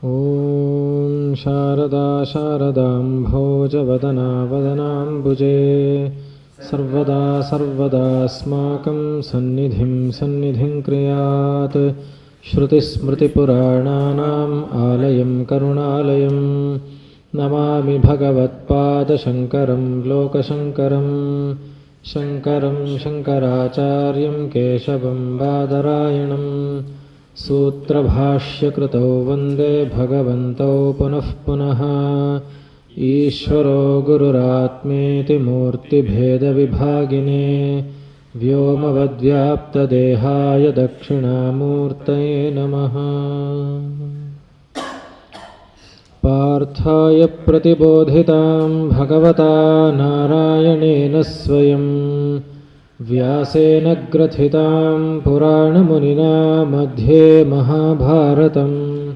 ॐ शारदा शारदाम्भोजवदना वदनाम्बुजे सर्वदा सर्वदास्माकं सन्निधिं सन्निधिं क्रियात्। श्रुतिस्मृतिपुराणानाम् आलयं करुणालयं नमामि भगवत्पादशङ्करं लोकशङ्करं। शङ्करं शङ्कराचार्यं केशवं बादरायणं सूत्रभाष्यकृतौ वन्दे भगवन्तौ पुनः पुनः। ईश्वरो गुरुरात्मेति मूर्तिभेदविभागिने व्योमवद्व्याप्तदेहाय दक्षिणामूर्तये नमः। पार्थाय प्रतिबोधितां भगवता नारायणेन स्वयं व्यासेन ग्रथितां पुराणमुनिना मध्ये महाभारतम्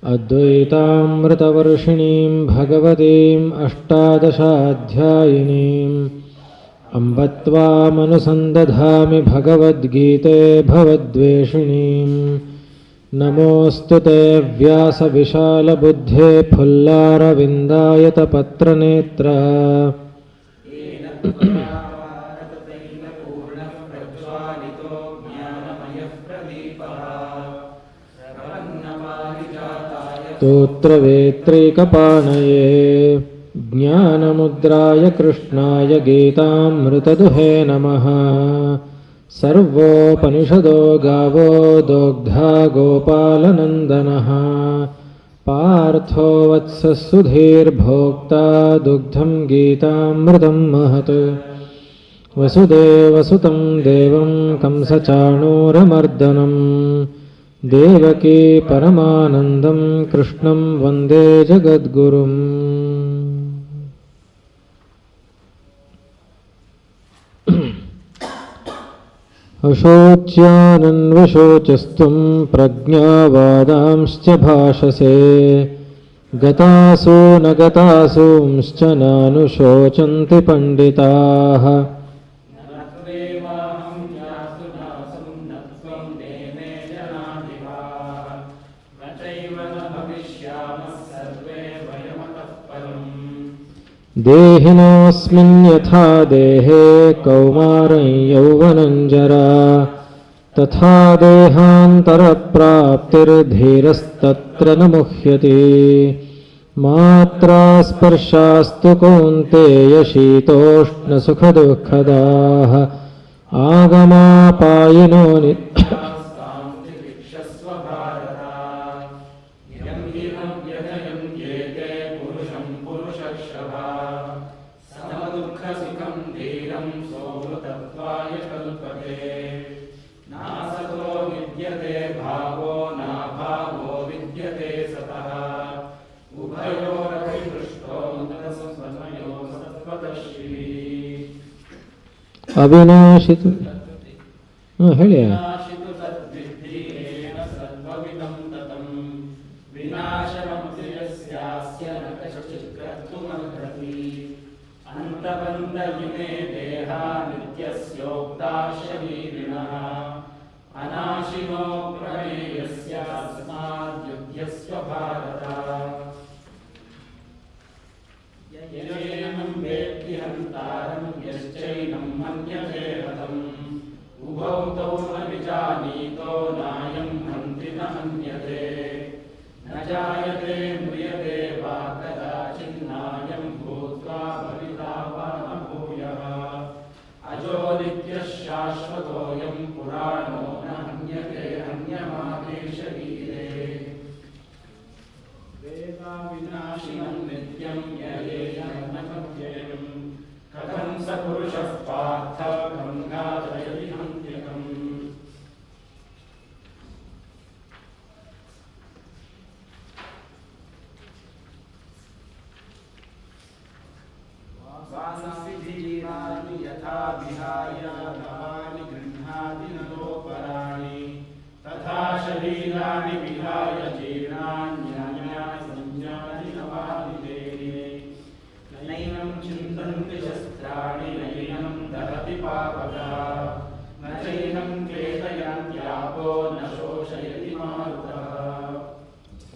अद्वैतामृतवर्षिणीं भगवतीम् अष्टादशाध्यायिनीम् अम्ब त्वामनुसन्दधामि भगवद्गीते भवद्वेषिणीम्। नमोऽस्तु ते व्यासविशालबुद्धे फुल्लारविन्दायतपत्रनेत्र स्तोत्रवेत्रैकपाणये ज्ञानमुद्राय कृष्णाय गीतामृतदुहे नमः। सर्वोपनिषदो गावो दोग्धा गोपालनन्दनः पार्थो वत्सः सुधीर्भोक्ता दुग्धं गीतामृतं महत्। वसुदेवसुतं देवं कंसचाणूरमर्दनं देवकी परमानन्दं कृष्णं वन्दे जगद्गुरुम्। अशोच्यानन्वशोचस्त्वं प्रज्ञावादांश्च भाषसे गतासु न गतासूंश्च नानुशोचन्ति पण्डिताः। देहिनोऽस्मिन् यथा देहे कौमारं यौवनं जरा तथा देहान्तरप्राप्तिर्धीरस्तत्र न मुह्यते। मात्रा स्पर्शास्तु कौन्तेय शीतोष्णसुखदुःखदाः आगमापायिनो ಅವಿನಾಶಿತು ಹೇಳಿ. उभौ तौ न विचार्येत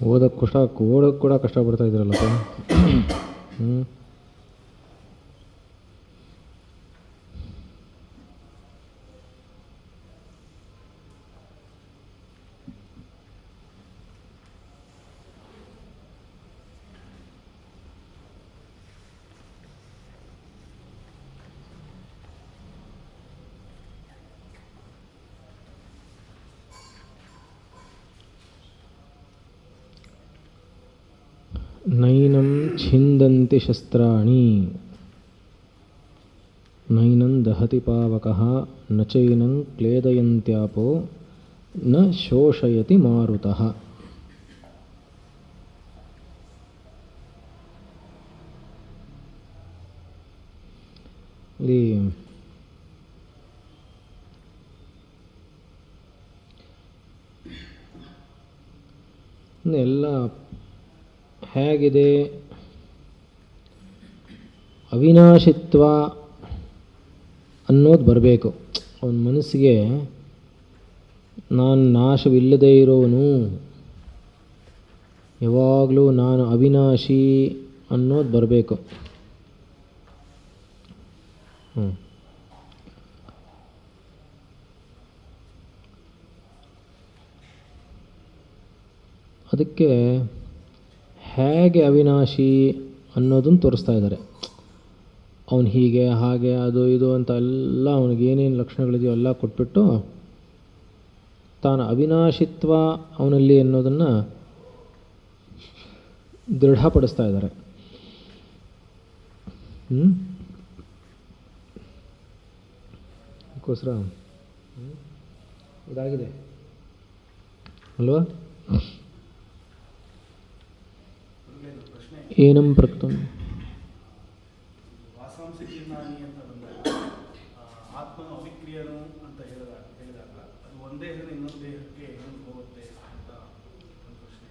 ಓದೋಕ್ಕೆ ಕೂಡ ಕಷ್ಟಪಡ್ತಾ ಇದ್ದೀರಲ್ಲಪ್ಪ. ಹ್ಞೂ. ನೈನಂ ಛಿಂದಂತಿ ಶಸ್ತ್ರಾಣಿ ನೈನಂ ದಹತಿ ಪಾವಕಃ ನ ಚೈನಂ ಕ್ಲೇದಯಂತ್ಯಾಪೋ ನ ಶೋಷಯತಿ ಮಾರುತಃ. ಇಲ್ಲಿ ಎಲ್ಲ ಹೇಗಿದೆ, ಅವಿನಾಶಿತ್ವ ಅನ್ನೋದು ಬರಬೇಕು ಅವನ ಮನಸ್ಸಿಗೆ. ನಾನು ನಾಶವಿಲ್ಲದೇ ಇರೋನು, ಯಾವಾಗಲೂ ನಾನು ಅವಿನಾಶಿ ಅನ್ನೋದು ಬರಬೇಕು. ಅದಕ್ಕೆ ಹೇಗೆ ಅವಿನಾಶಿ ಅನ್ನೋದನ್ನು ತೋರಿಸ್ತಾ ಇದ್ದಾರೆ. ಅವನು ಹೀಗೆ ಹಾಗೆ ಅದು ಇದು ಅಂತ ಎಲ್ಲ ಅವನಿಗೆ ಏನೇನು ಲಕ್ಷಣಗಳಿದೆಯೋ ಎಲ್ಲ ಕೊಟ್ಬಿಟ್ಟು ತಾನು ಅವಿನಾಶಿತ್ವ ಅವನಲ್ಲಿ ಅನ್ನೋದನ್ನು ದೃಢಪಡಿಸ್ತಾ ಇದ್ದಾರೆ. ಅದಕ್ಕೋಸ್ಕರ ಇದಾಗಿದೆ ಅಲ್ವಾ. ಏನಂ ಪ್ರಕ್ತಂ ವಾಸಾಂಶೀರ್ಣಾನಿ ಅಂತ ಬಂದಾಗ ಆತ್ಮನು ಅವಿಕ್ರಿಯನು ಅಂತ ಹೇಳಿದಾಗ ಅದು ಒಂದೇ ದೇಹದಿಂದ ಇನ್ನೊಂದು ದೇಹಕ್ಕೆ ಏನು ಹೋಗುತ್ತೆ ಅಂತ ಒಂದು ಪ್ರಶ್ನೆ.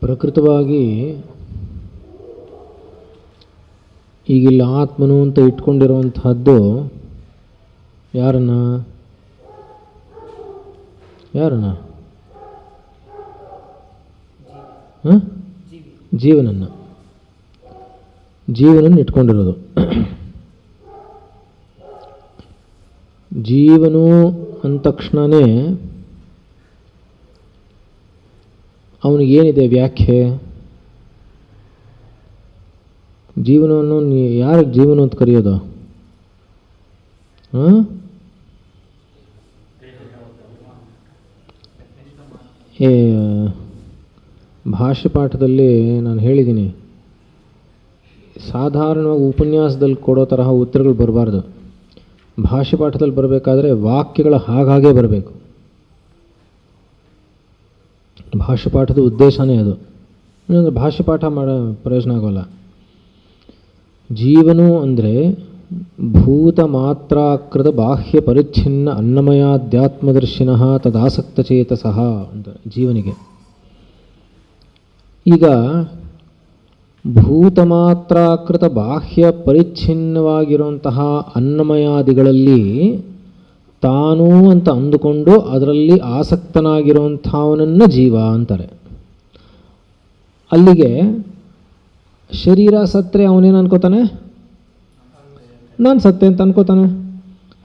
ಪ್ರಕೃತವಾಗಿ ಈಗಿಲ್ಲ ಆತ್ಮನು ಅಂತ ಇಟ್ಕೊಂಡಿರುವಂತಹದ್ದು ಯಾರನ್ನ ಜೀವನನ್ನು ಇಟ್ಕೊಂಡಿರೋದು. ಜೀವನು ಅಂದ ತಕ್ಷಣವೇ ಅವನಿಗೇನಿದೆ ವ್ಯಾಖ್ಯೆ? ಜೀವನವನ್ನು ಯಾರಿಗೆ ಜೀವನ ಅಂತ ಕರೆಯೋದು? ಭಾಷ್ಯ ಪಾಠದಲ್ಲಿ ನಾನು ಹೇಳಿದ್ದೀನಿ, ಸಾಧಾರಣವಾಗಿ ಉಪನ್ಯಾಸದಲ್ಲಿ ಕೊಡೋ ತರಹ ಉತ್ತರಗಳು ಬರಬಾರ್ದು. ಭಾಷ್ಯ ಪಾಠದಲ್ಲಿ ಬರಬೇಕಾದ್ರೆ ವಾಕ್ಯಗಳ ಹಾಗಾಗೇ ಬರಬೇಕು. ಭಾಷ್ಯ ಪಾಠದ ಉದ್ದೇಶನೇ ಅದು. ಇನ್ನೊಂದು ಭಾಷ್ಯ ಪಾಠ ಮಾಡೋ ಪ್ರಯೋಜನ ಆಗೋಲ್ಲ. ಜೀವನು ಅಂದರೆ ಭೂತ ಮಾತ್ರಾಕೃತ ಬಾಹ್ಯ ಪರಿಚ್ಛಿನ್ನ ಅನ್ನಮಯಾಧ್ಯಾತ್ಮದರ್ಶಿನಃ ತದಾಸಕ್ತಚೇತಸಃ ಅಂತ ಜೀವನಿಗೆ. ಈಗ ಭೂತಮಾತ್ರಾಕೃತ ಬಾಹ್ಯ ಪರಿಚ್ಛಿನ್ನವಾಗಿರುವಂತಹ ಅನ್ನಮಯಾದಿಗಳಲ್ಲಿ ತಾನೂ ಅಂತ ಅಂದುಕೊಂಡು ಅದರಲ್ಲಿ ಆಸಕ್ತನಾಗಿರುವಂಥವನನ್ನು ಜೀವ ಅಂತಾರೆ. ಅಲ್ಲಿಗೆ ಶರೀರ ಸತ್ತರೆ ಅವನೇನು ಅನ್ಕೋತಾನೆ? ನಾನು ಸತ್ತೆ ಅಂತ ಅನ್ಕೋತಾನೆ.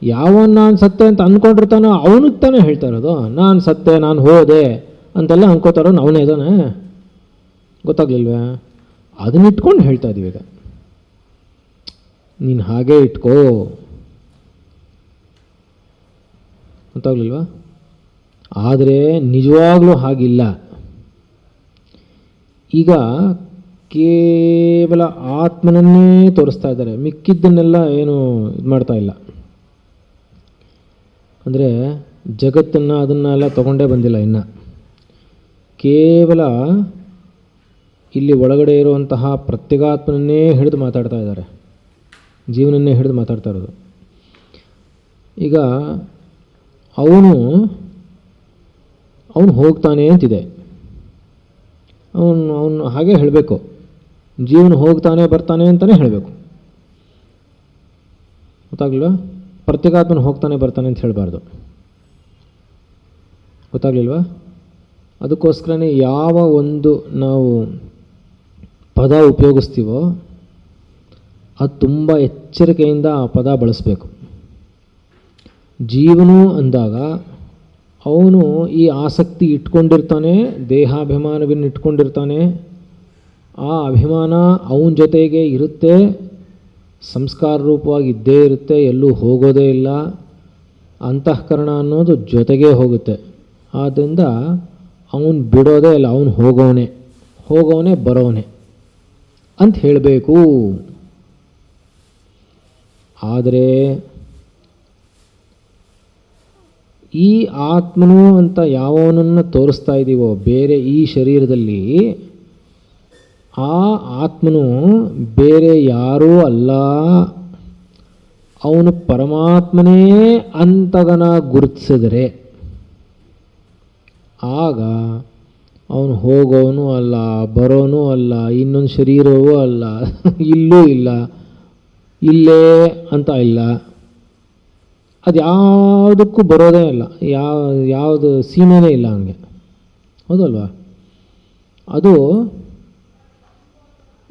ಯಾವನ್ ನಾನು ಸತ್ತೆ ಅಂತ ಅಂದ್ಕೊಂಡಿರ್ತಾನೋ ಅವನಿಗೆ ತಾನೇ ಹೇಳ್ತಾ ಇರೋದು. ನಾನು ಸತ್ತೆ, ನಾನು ಹೋದೆ ಅಂತೆಲ್ಲ ಅನ್ಕೋತಾರೋ ಅವನೇ ಇದ್ದಾನೆ. ಗೊತ್ತಾಗ್ಲಿಲ್ವೇ? ಅದನ್ನ ಇಟ್ಕೊಂಡು ಹೇಳ್ತಾ ಇದೀವಿ ಈಗ. ನೀನು ಹಾಗೇ ಇಟ್ಕೋ. ಗೊತ್ತಾಗ್ಲಿಲ್ವಾ? ಆದರೆ ನಿಜವಾಗ್ಲೂ ಹಾಗಿಲ್ಲ. ಈಗ ಕೇವಲ ಆತ್ಮನನ್ನೇ ತೋರಿಸ್ತಾ ಇದ್ದಾರೆ, ಮಿಕ್ಕಿದ್ದನ್ನೆಲ್ಲ ಏನು ಇದು ಮಾಡ್ತಾ ಇಲ್ಲ. ಅಂದರೆ ಜಗತ್ತನ್ನು ಅದನ್ನೆಲ್ಲ ತಗೊಂಡೇ ಬಂದಿಲ್ಲ ಇನ್ನು. ಕೇವಲ ಇಲ್ಲಿ ಒಳಗಡೆ ಇರುವಂತಹ ಪ್ರತ್ಯೇಗಾತ್ಮನನ್ನೇ ಹಿಡಿದು ಮಾತಾಡ್ತಾ ಇದ್ದಾರೆ, ಜೀವನನ್ನೇ ಹಿಡಿದು ಮಾತಾಡ್ತಾ ಇರೋದು. ಈಗ ಅವನು ಹೋಗ್ತಾನೆ ಅಂತಿದೆ. ಅವನು ಹಾಗೆ ಹೇಳಬೇಕು, ಜೀವನ ಹೋಗ್ತಾನೆ ಬರ್ತಾನೆ ಅಂತಲೇ ಹೇಳಬೇಕು. ಗೊತ್ತಾಗಲಿಲ್ಲ? ಪ್ರತ್ಯೇಗಾತ್ಮನ ಹೋಗ್ತಾನೆ ಬರ್ತಾನೆ ಅಂತ ಹೇಳಬಾರ್ದು. ಗೊತ್ತಾಗಲಿಲ್ವಾ? ಅದಕ್ಕೋಸ್ಕರನೇ ಯಾವ ಒಂದು ನಾವು ಪದ ಉಪಯೋಗಿಸ್ತೀವೋ ಅದು ತುಂಬ ಎಚ್ಚರಿಕೆಯಿಂದ ಆ ಪದ ಬಳಸಬೇಕು. ಜೀವನು ಅಂದಾಗ ಅವನು ಈ ಆಸಕ್ತಿ ಇಟ್ಕೊಂಡಿರ್ತಾನೆ, ದೇಹಾಭಿಮಾನವನ್ನು ಇಟ್ಕೊಂಡಿರ್ತಾನೆ. ಆ ಅಭಿಮಾನ ಅವನ ಜೊತೆಗೆ ಇರುತ್ತೆ, ಸಂಸ್ಕಾರ ರೂಪವಾಗಿ ಇದ್ದೇ ಇರುತ್ತೆ, ಎಲ್ಲೂ ಹೋಗೋದೇ ಇಲ್ಲ. ಅಂತಃಕರಣ ಅನ್ನೋದು ಜೊತೆಗೇ ಹೋಗುತ್ತೆ. ಆದ್ದರಿಂದ ಅವನು ಬಿಡೋದೇ ಇಲ್ಲ, ಅವನು ಹೋಗೋವನೇ ಬರೋವನೇ ಅಂತ ಹೇಳಬೇಕು. ಆದರೆ ಈ ಆತ್ಮನು ಅಂತ ಯಾವನನ್ನು ತೋರಿಸ್ತಾ ಇದ್ದೀವೋ ಬೇರೆ ಈ ಶರೀರದಲ್ಲಿ, ಆ ಆತ್ಮನು ಬೇರೆ ಯಾರೂ ಅಲ್ಲ, ಅವನು ಪರಮಾತ್ಮನೇ ಅಂತಗನ ಗುರುತಿಸಿದರೆ ಆಗ ಅವನು ಹೋಗೋನು ಅಲ್ಲ, ಬರೋನು ಅಲ್ಲ, ಇನ್ನೊಂದು ಶರೀರವೂ ಅಲ್ಲ, ಇಲ್ಲೂ ಇಲ್ಲ, ಇಲ್ಲೇ ಅಂತ ಇಲ್ಲ, ಅದು ಯಾವುದಕ್ಕೂ ಬರೋದೇ ಇಲ್ಲ, ಯಾವುದು ಸೀಮೆನೇ ಇಲ್ಲ ಹಂಗೆ. ಹೌದಲ್ವಾ? ಅದು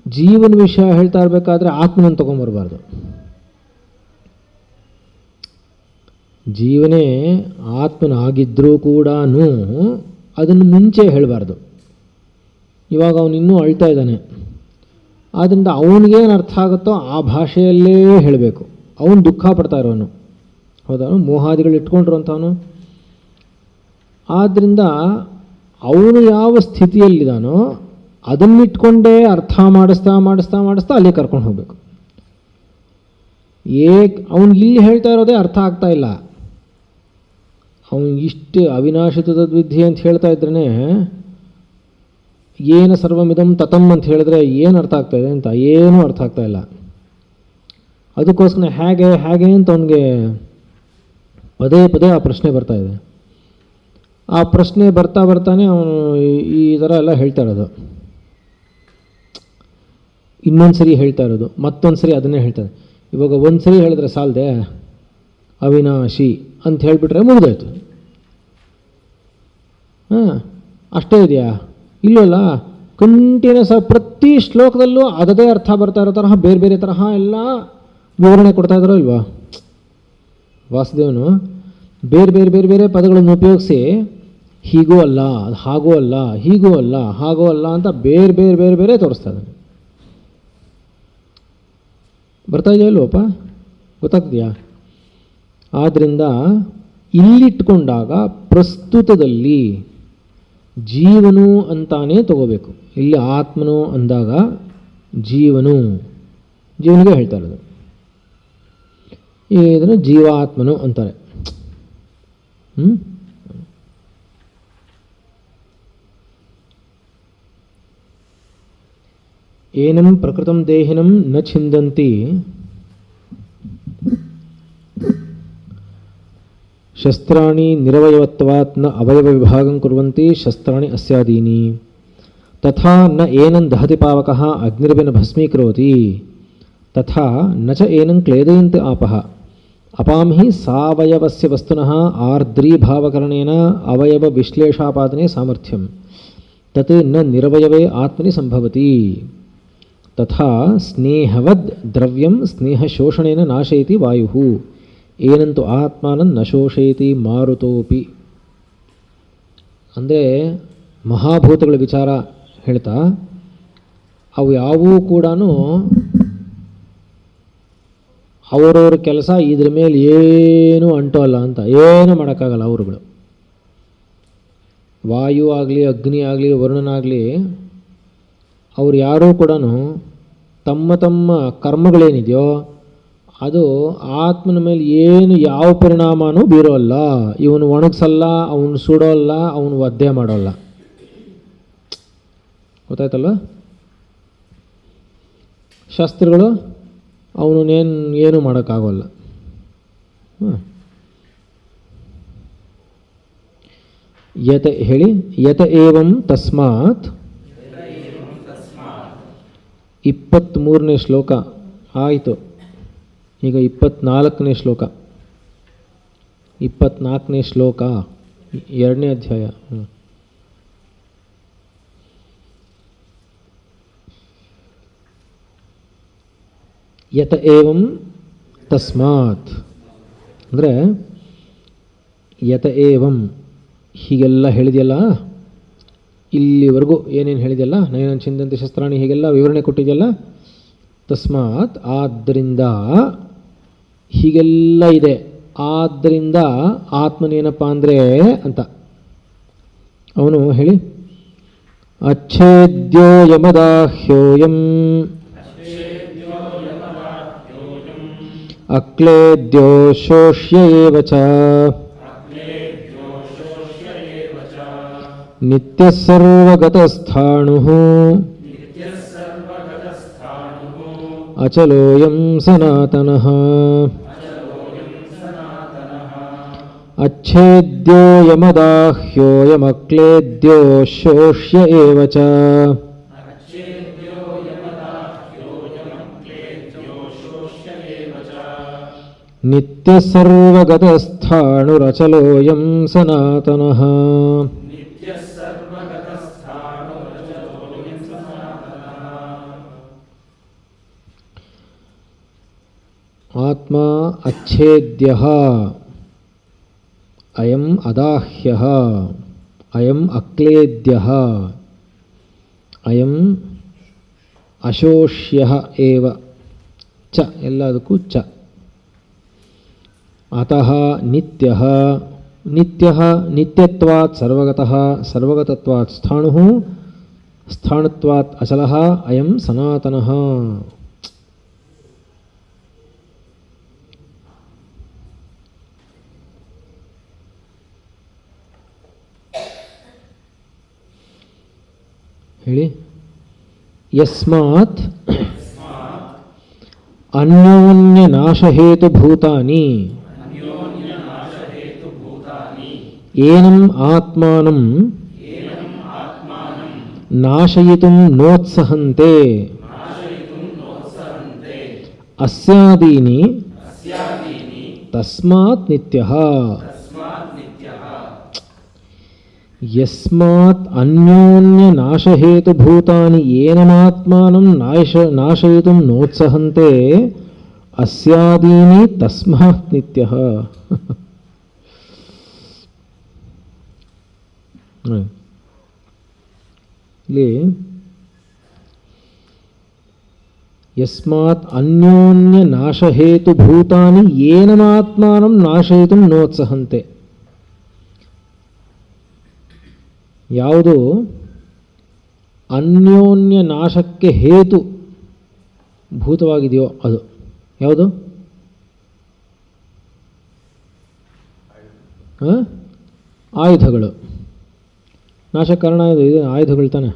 ಜೀವನ ವಿಷಯ ಹೇಳ್ತಾ ಇರಬೇಕಾದ್ರೆ ಆತ್ಮನನ್ನು ತೊಗೊಂಬರ್ಬಾರ್ದು. ಜೀವನೇ ಆತ್ಮನಾಗಿದ್ದರೂ ಕೂಡ ಅದನ್ನು ಮುಂಚೆ ಹೇಳಬಾರ್ದು. ಇವಾಗ ಅವನು ಇನ್ನೂ ಅಳ್ತಾ ಇದ್ದಾನೆ, ಆದ್ದರಿಂದ ಅವನಿಗೇನು ಅರ್ಥ ಆಗುತ್ತೋ ಆ ಭಾಷೆಯಲ್ಲೇ ಹೇಳಬೇಕು. ಅವನು ದುಃಖ ಪಡ್ತಾ ಇರೋನು, ಹೌದಾ? ಮೋಹಾದಿಗಳು ಇಟ್ಕೊಂಡಿರುವಂಥವನು. ಆದ್ದರಿಂದ ಅವನು ಯಾವ ಸ್ಥಿತಿಯಲ್ಲಿದ್ದಾನೋ ಅದನ್ನಿಟ್ಕೊಂಡೇ ಅರ್ಥ ಮಾಡಿಸ್ತಾ ಮಾಡಿಸ್ತಾ ಮಾಡಿಸ್ತಾ ಅಲ್ಲಿ ಕರ್ಕೊಂಡು ಹೋಗಬೇಕು. ಅವನು ಇಲ್ಲಿ ಹೇಳ್ತಾ ಇರೋದೇ ಅರ್ಥ ಆಗ್ತಾ ಇಲ್ಲ. ಅವನು ಇಷ್ಟು ಅವಿನಾಶಿ ತದ್ವಿಧಿ ಅಂತ ಹೇಳ್ತಾ ಇದ್ರೇ ಏನು ಸರ್ವಮಿದಂ ತತಂ ಅಂತ ಹೇಳಿದ್ರೆ ಏನು ಅರ್ಥ ಆಗ್ತಾಯಿದೆ ಅಂತ ಏನೂ ಅರ್ಥ ಆಗ್ತಾ ಇಲ್ಲ. ಅದಕ್ಕೋಸ್ಕರ ಹೇಗೆ ಹೇಗೆ ಅಂತ ಅವನಿಗೆ ಪದೇ ಪದೇ ಆ ಪ್ರಶ್ನೆ ಬರ್ತಾ ಇದೆ. ಆ ಪ್ರಶ್ನೆ ಬರ್ತಾನೆ ಅವನು ಈ ಥರ ಎಲ್ಲ ಹೇಳ್ತಾ ಇರೋದು, ಇನ್ನೊಂದು ಸರಿ ಹೇಳ್ತಾ ಇರೋದು, ಮತ್ತೊಂದು ಸರಿ ಅದನ್ನೇ ಹೇಳ್ತಾರೆ. ಇವಾಗ ಒಂದು ಸರಿ ಹೇಳಿದ್ರೆ ಸಾಲದೆ ಅವಿನಾಶಿ ಅಂತ ಹೇಳಿಬಿಟ್ರೆ ಮುಗಿದೋಯ್ತು. ಅಷ್ಟೇ ಇದೆಯಾ? ಇಲ್ಲವಲ್ಲ, ಕಂಟಿನ್ಯೂಸ್ ಪ್ರತಿ ಶ್ಲೋಕದಲ್ಲೂ ಅದದೇ ಅರ್ಥ ಬರ್ತಾ ಇರೋ ತರಹ ಬೇರೆ ಬೇರೆ ತರಹ ಎಲ್ಲ ವಿವರಣೆ ಕೊಡ್ತಾ ಇದ್ದಾರೋ ಇಲ್ವಾ? ವಾಸುದೇವನು ಬೇರೆ ಬೇರೆ ಬೇರೆ ಬೇರೆ ಪದಗಳನ್ನು ಉಪಯೋಗಿಸಿ ಹೀಗೂ ಅಲ್ಲ, ಹಾಗೂ ಅಲ್ಲ, ಹೀಗೂ ಅಲ್ಲ, ಹಾಗೂ ಅಲ್ಲ ಅಂತ ಬೇರೆ ಬೇರೆ ಬೇರೆ ಬೇರೆ ತೋರಿಸ್ತಾ ಇದ್ದಾನೆ. ಬರ್ತಾ ಇದೆಯಾ ಇಲ್ವಪ್ಪ? ಗೊತ್ತಾಗ್ತೀಯಾ? ಆದ್ದರಿಂದ ಇಲ್ಲಿಟ್ಕೊಂಡಾಗ ಪ್ರಸ್ತುತದಲ್ಲಿ ಜೀವನು ಅಂತಾನೇ ತಗೋಬೇಕು. ಇಲ್ಲಿ ಆತ್ಮನು ಅಂದಾಗ ಜೀವನಿಗೆ ಹೇಳ್ತಾ ಇರೋದು. ಇದನ್ನು ಜೀವಾತ್ಮನು ಅಂತಾರೆ. ಏನಂ ಪ್ರಕೃತಂ ದೇಹಿನಂ ನ ಛಿಂದಂತಿ ಶಸ್ತ್ರಾಣಿ ನಿರವಯವತ್ವಾತ್ ನ ಅವಯವ ವಿಭಾಗಂ ಕುರ್ವಂತಿ ಶಸ್ತ್ರಾಣಿ ಅಸ್ಯಾದೀನಿ ತಥಾ ನ ಏನಂ ದಹತಿ ಪಾವಕಃ ಅಗ್ನಿರ್ವಿನ ಭಸ್ಮೀಕರೋತಿ ತಥಾ ನ ಚ ಏನಂ ಕ್ಲೇದಯಂತಿ ಆಪಃ ಅಪಾಂ ಹಿ ಸಾವಯವಸ್ಯ ವಸ್ತುನಃ ಆರ್ದ್ರೀಭಾವಕರಣೇನ ಅವಯವ ವಿಶ್ಲೇಷಾಪಾದನೆ ಸಾಮರ್ಥ್ಯಂ ತತ್ ನ ನಿರವಯವೇ ಆತ್ಮನಿ ಸಂಭವತಿ ತಥಾ ಸ್ನೇಹವದ್ ದ್ರವ್ಯಂ ಸ್ನೇಹಶೋಷಣೇನ ನಾಶಯತಿ ವಾಯುಃ ಏನಂತೂ ಆತ್ಮಾನಂ ನ ಶೋಷಯತಿ ಮಾರುತೋಪಿ. ಅಂದರೆ ಮಹಾಭೂತಗಳ ವಿಚಾರ ಹೇಳ್ತಾ ಅವು ಯಾವುವೂ ಕೂಡ ಅವರವ್ರ ಕೆಲಸ ಇದ್ರ ಮೇಲೆ ಏನೂ ಅಂಟೋಲ್ಲ ಅಂತ ಏನೂ ಮಾಡೋಕ್ಕಾಗಲ್ಲ. ಅವರುಗಳು ವಾಯು ಆಗಲಿ, ಅಗ್ನಿ ಆಗಲಿ, ವರುಣನಾಗಲಿ, ಅವ್ರು ಯಾರೂ ಕೂಡ ತಮ್ಮ ತಮ್ಮ ಕರ್ಮಗಳೇನಿದೆಯೋ ಅದು ಆತ್ಮನ ಮೇಲೆ ಏನು ಯಾವ ಪರಿಣಾಮನೂ ಬೀರೋಲ್ಲ. ಇವನು ಒಣಗಿಸಲ್ಲ, ಅವನು ಸುಡೋಲ್ಲ, ಅವನು ಒದ್ದೆ ಮಾಡೋಲ್ಲ. ಗೊತ್ತಾಯ್ತಲ್ವ? ಶಾಸ್ತ್ರಗಳು ಅವನೇನು ಏನೂ ಮಾಡೋಕ್ಕಾಗೋಲ್ಲ. ಯತ ಹೇಳಿ, ಯತ ಏವಂ ತಸ್ಮಾತ್ 23ನೇ ಶ್ಲೋಕ ಆಯಿತು. ಈಗ 24ನೇ ಶ್ಲೋಕ. 2ನೇ ಅಧ್ಯಾಯ. ಯತ ಏವಂ ತಸ್ಮಾತ್ ಅಂದರೆ ಯತ ಏವಂ ಹೀಗೆಲ್ಲ ಹೇಳಿದೆಯಲ್ಲ, ಇಲ್ಲಿವರೆಗೂ ಏನೇನು ಹೇಳಿದೆಯಲ್ಲ, ನಯನ ಚಿಂದಂತೆ ಶಸ್ತ್ರಾಣಿ ಹೀಗೆಲ್ಲ ವಿವರಣೆ ಕೊಟ್ಟಿದೆಯಲ್ಲ, ತಸ್ಮಾತ್ ಆದ್ದರಿಂದ ಹೀಗೆಲ್ಲ ಇದೆ. ಆದ್ದರಿಂದ ಆತ್ಮನೇನಪ್ಪ ಅಂದರೆ ಅಂತ ಅವನು ಹೇಳಿ, ಅಚ್ಛೇದ್ಯೋ ಯಮದಾಹ್ಯೋಯಂ ಅಕ್ಲೇದ್ಯೋ ಶೋಷ್ಯ ಏವ ಚ ನಿತ್ಯಃ ಸರ್ವಗತಸ್ಥಾಣುಃ ಅಚಲೋಯಂ ಸನಾತನಃ. ಅಚ್ಛೇದ್ಯೋ ಯಮದಾಹ್ಯೋಯಮಕ್ಲೇದ್ಯೋ ಶೋಷ್ಯ ಏವ ಚ ನಿತ್ಯಃ ಸರ್ವಗತಸ್ಥಾಣುರಚಲೋಯಂ ಸನಾತನಃ. ಆತ್ಮ ಅಚ್ಛೇದ್ಯಃ ಅಯಂ ಅದಾಹ್ಯಃ ಅಯಂ ಅಕ್ಲೇದ್ಯಃ ಅಯಂ ಅಶೋಷ್ಯಃ ಏವ ಚ ಎಲ್ಲದಕ್ಕೂ ಚ. ಅತಃ ನಿತ್ಯಃ ನಿತ್ಯಃ ನಿತ್ಯತ್ವಾತ್ ಸರ್ವಗತಃ ಸರ್ವಗತತ್ವಾತ್ ಸ್ಥಾಣುಃ ಸ್ಥಾಣತ್ವಾತ್ ಅಚಲಃ ಅಯಂ ಸನಾತನಃ. ಹೇಳಿ, ಯಸ್ಮಾತ್ ಅನ್ಯೋನ್ಯ ನಾಶಹೇತುಭೂತಾನಿ ಏನಂ ಆತ್ಮಾನಂ ನಾಶಯಿತುಂ ನೋತ್ಸಹಂತೆ ಅಸ್ಯಾದೀನಿ ತಸ್ಮಾತ್ ನಿತ್ಯಃ. ಯಸ್ಮಾತ್ ಅನ್ಯೋನ್ಯ ನಾಶಹೇತುಭೂತಾನಿ ಏನಮಾತ್ಮಾನಂ ನಾಶಯಿತುಂ ನೋತ್ಸಹಂತೆ ಅಸ್ಯಾದೀನಿ ತಸ್ಮಾತ್ ನಿತ್ಯಃ. ಇಲ್ಲಿ ಯಸ್ಮಾತ್ ಅನ್ಯೋನ್ಯ ನಾಶಹೇತುಭೂತಾನಿ ಏನಮಾತ್ಮಾನಂ ನಾಶಯಿತುಂ ನೋತ್ಸಹಂತೆ. ಯಾವುದು ಅನ್ಯೋನ್ಯ ನಾಶಕ್ಕೆ ಹೇತು ಭೂತವಾಗಿದೆಯೋ ಅದು ಯಾವುದು? ಆಯುಧಗಳು. ನಾಶಕಾರಣ ಇದು ಆಯುಧಗಳು ತಾನೆ.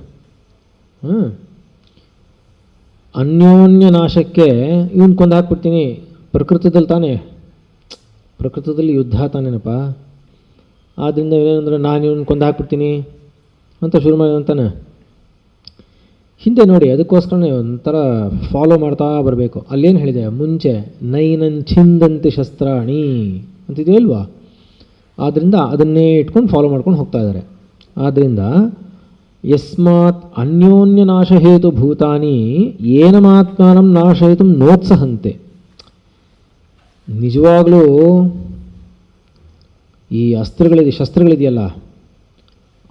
ಅನ್ಯೋನ್ಯ ನಾಶಕ್ಕೆ ಇವನ್ ಕೊಂದು ಹಾಕ್ಬಿಡ್ತೀನಿ, ಪ್ರಕೃತದಲ್ಲಿ ತಾನೆ, ಪ್ರಕೃತದಲ್ಲಿ ಯುದ್ಧ ತಾನೇನಪ್ಪ. ಆದ್ದರಿಂದ ಏನೇನಂದ್ರೆ ನಾನು ಇವನ್ ಕೊಂದು ಹಾಕ್ಬಿಡ್ತೀನಿ ಅಂತ ಶುರು ಮಾಡಿದಂತಾನೆ. ಹಿಂದೆ ನೋಡಿ, ಅದಕ್ಕೋಸ್ಕರನೇ ಒಂಥರ ಫಾಲೋ ಮಾಡ್ತಾ ಬರಬೇಕು. ಅಲ್ಲೇನು ಹೇಳಿದೆ ಮುಂಚೆ, ನೈನನ್ ಛಿಂದಂತೆ ಶಸ್ತ್ರಾಣಿ ಅಂತಿದೆಯಲ್ವಾ. ಆದ್ದರಿಂದ ಅದನ್ನೇ ಇಟ್ಕೊಂಡು ಫಾಲೋ ಮಾಡ್ಕೊಂಡು ಹೋಗ್ತಾ ಇದ್ದಾರೆ. ಆದ್ದರಿಂದ ಯಸ್ಮಾತ್ ಅನ್ಯೋನ್ಯ ನಾಶಹೇತು ಭೂತಾನಿ ಏನಮಾತ್ಮಾನಂ ನಾಶಯಿತು ನೋತ್ಸಹಂತೆ. ನಿಜವಾಗಲೂ ಈ ಶಸ್ತ್ರಗಳಿದೆಯಲ್ಲ,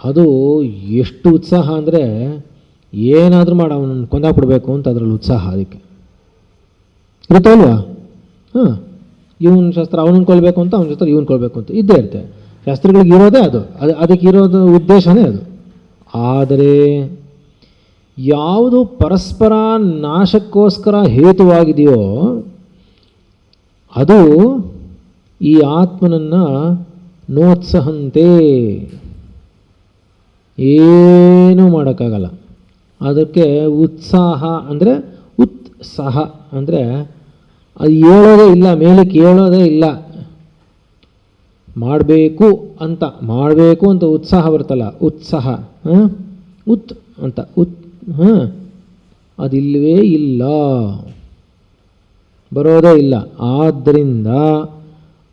ಅದು ಎಷ್ಟು ಉತ್ಸಾಹ ಅಂದರೆ ಏನಾದರೂ ಮಾಡಿ ಅವನನ್ನು ಕೊಂದಾಕ್ಬಿಡ್ಬೇಕು ಅಂತ ಅದರಲ್ಲಿ ಉತ್ಸಾಹ ಅದಕ್ಕೆ ಇರುತ್ತಲ್ವಾ. ಇವನ ಶಸ್ತ್ರ ಅವನನ್ನು ಕೊಲ್ಲಬೇಕು ಅಂತ, ಅವನ ಶಸ್ತ್ರ ಇವನು ಕೊಲ್ಲಬೇಕು ಅಂತ ಇದ್ದೇ ಇರುತ್ತೆ. ಶಸ್ತ್ರಗಳಿಗೆ ಇರೋದೇ ಅದಕ್ಕೆ ಇರೋದು ಉದ್ದೇಶನೇ ಅದು. ಆದರೆ ಯಾವುದು ಪರಸ್ಪರ ನಾಶಕ್ಕೋಸ್ಕರ ಹೇತುವಾಗಿದೆಯೋ ಅದು ಈ ಆತ್ಮನನ್ನು ನೋತ್ಸಹಂತೆ, ಏನೂ ಮಾಡೋಕ್ಕಾಗಲ್ಲ. ಅದಕ್ಕೆ ಉತ್ಸಾಹ ಅಂದರೆ ಉತ್ಸಾಹ ಅಂದರೆ ಅದು ಹೇಳೋದೇ ಇಲ್ಲ, ಮೇಲಕ್ಕೆ ಹೇಳೋದೇ ಇಲ್ಲ. ಮಾಡಬೇಕು ಅಂತ ಉತ್ಸಾಹ ಬರುತ್ತಲ್ಲ, ಉತ್ಸಾಹ ಅಂತ ಅದಿಲ್ಲವೇ ಇಲ್ಲ, ಬರೋದೇ ಇಲ್ಲ. ಆದ್ದರಿಂದ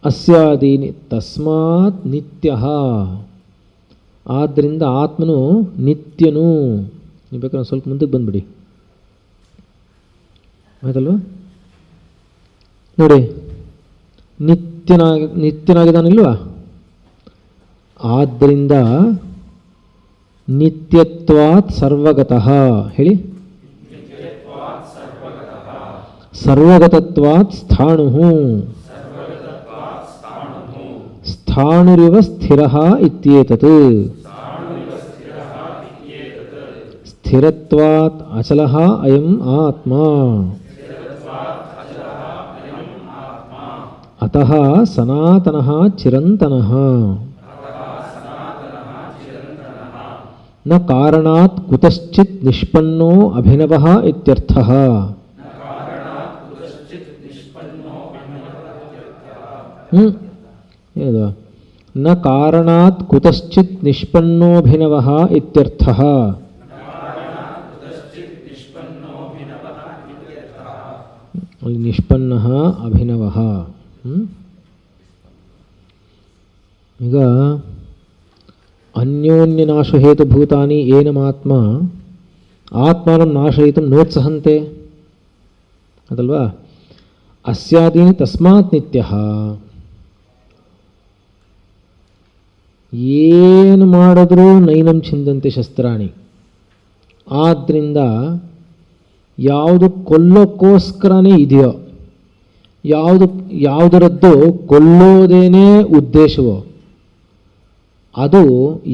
ಅಸ್ಯಾದೀನಿ ತಸ್ಮಾತ್ ನಿತ್ಯ. ಆದ್ದರಿಂದ ಆತ್ಮನು ನಿತ್ಯನು. ನೀವು ಬೇಕಾದ್ರೆ ಸ್ವಲ್ಪ ಮುಂದಕ್ಕೆ ಬಂದ್ಬಿಡಿ, ಆಯ್ತಲ್ವ? ನೋಡಿ, ನಿತ್ಯನಾಗಿದ್ದಾನಿಲ್ವಾ? ಆದ್ದರಿಂದ ನಿತ್ಯತ್ವಾತ್ ಸರ್ವಗತಃ. ಹೇಳಿ, ಸರ್ವಗತತ್ವಾತ್ ಸ್ಥಾಣು. ಸ್ಥಾಣುರಿವ ಸ್ಥಿರಃ ಇತ್ಯೇತತ್. ಸ್ಥಿರತ್ವಾತ್ ಅಚಲಃ ಅಯಂ ಆತ್ಮ. ಅತಃ ಸನಾತನಃ ಚಿರಂತನಃ. ನ ಕಾರಣಾತ್ ಕುತಶ್ಚಿತ್ ನಿಷ್ಪನ್ನೋ ಅಭಿನವಃ ಇತ್ಯರ್ಥಃ. ಏನದು? ನ ಕಾರಣಾತ್ ಕುತಶ್ಚಿತ್ ನಿಷ್ಪನ್ನೋಭಿನವಃ ಇತ್ಯರ್ಥಃ. ಅಲ್ಲಿ ನಿಷ್ಪನ್ನಃ ಅಭಿನವಃ. ಈಗ ಅನ್ಯೋನ್ಯನಾಶ ಹೇತುಭೂತಾನಿ ಏನಮಾತ್ಮ ಆತ್ಮಾನಂ ನಾಶಯಿತುಂ ನೋತ್ಸಹಂತೆ ಅದಲ್ವಾ? ಅಸ್ಯಾದೀನಿ ತಸ್ಮಾತ್ ನಿತ್ಯಃ. ಏನು ಮಾಡಿದ್ರೂ ನೈನಂ ಛಿಂದಂತೆ ಶಸ್ತ್ರಾಣಿ. ಆದ್ದರಿಂದ ಯಾವುದು ಕೊಲ್ಲೋಕ್ಕೋಸ್ಕರನೇ ಇದೆಯೋ, ಯಾವುದರದ್ದು ಕೊಲ್ಲೋದೇನೇ ಉದ್ದೇಶವೋ, ಅದು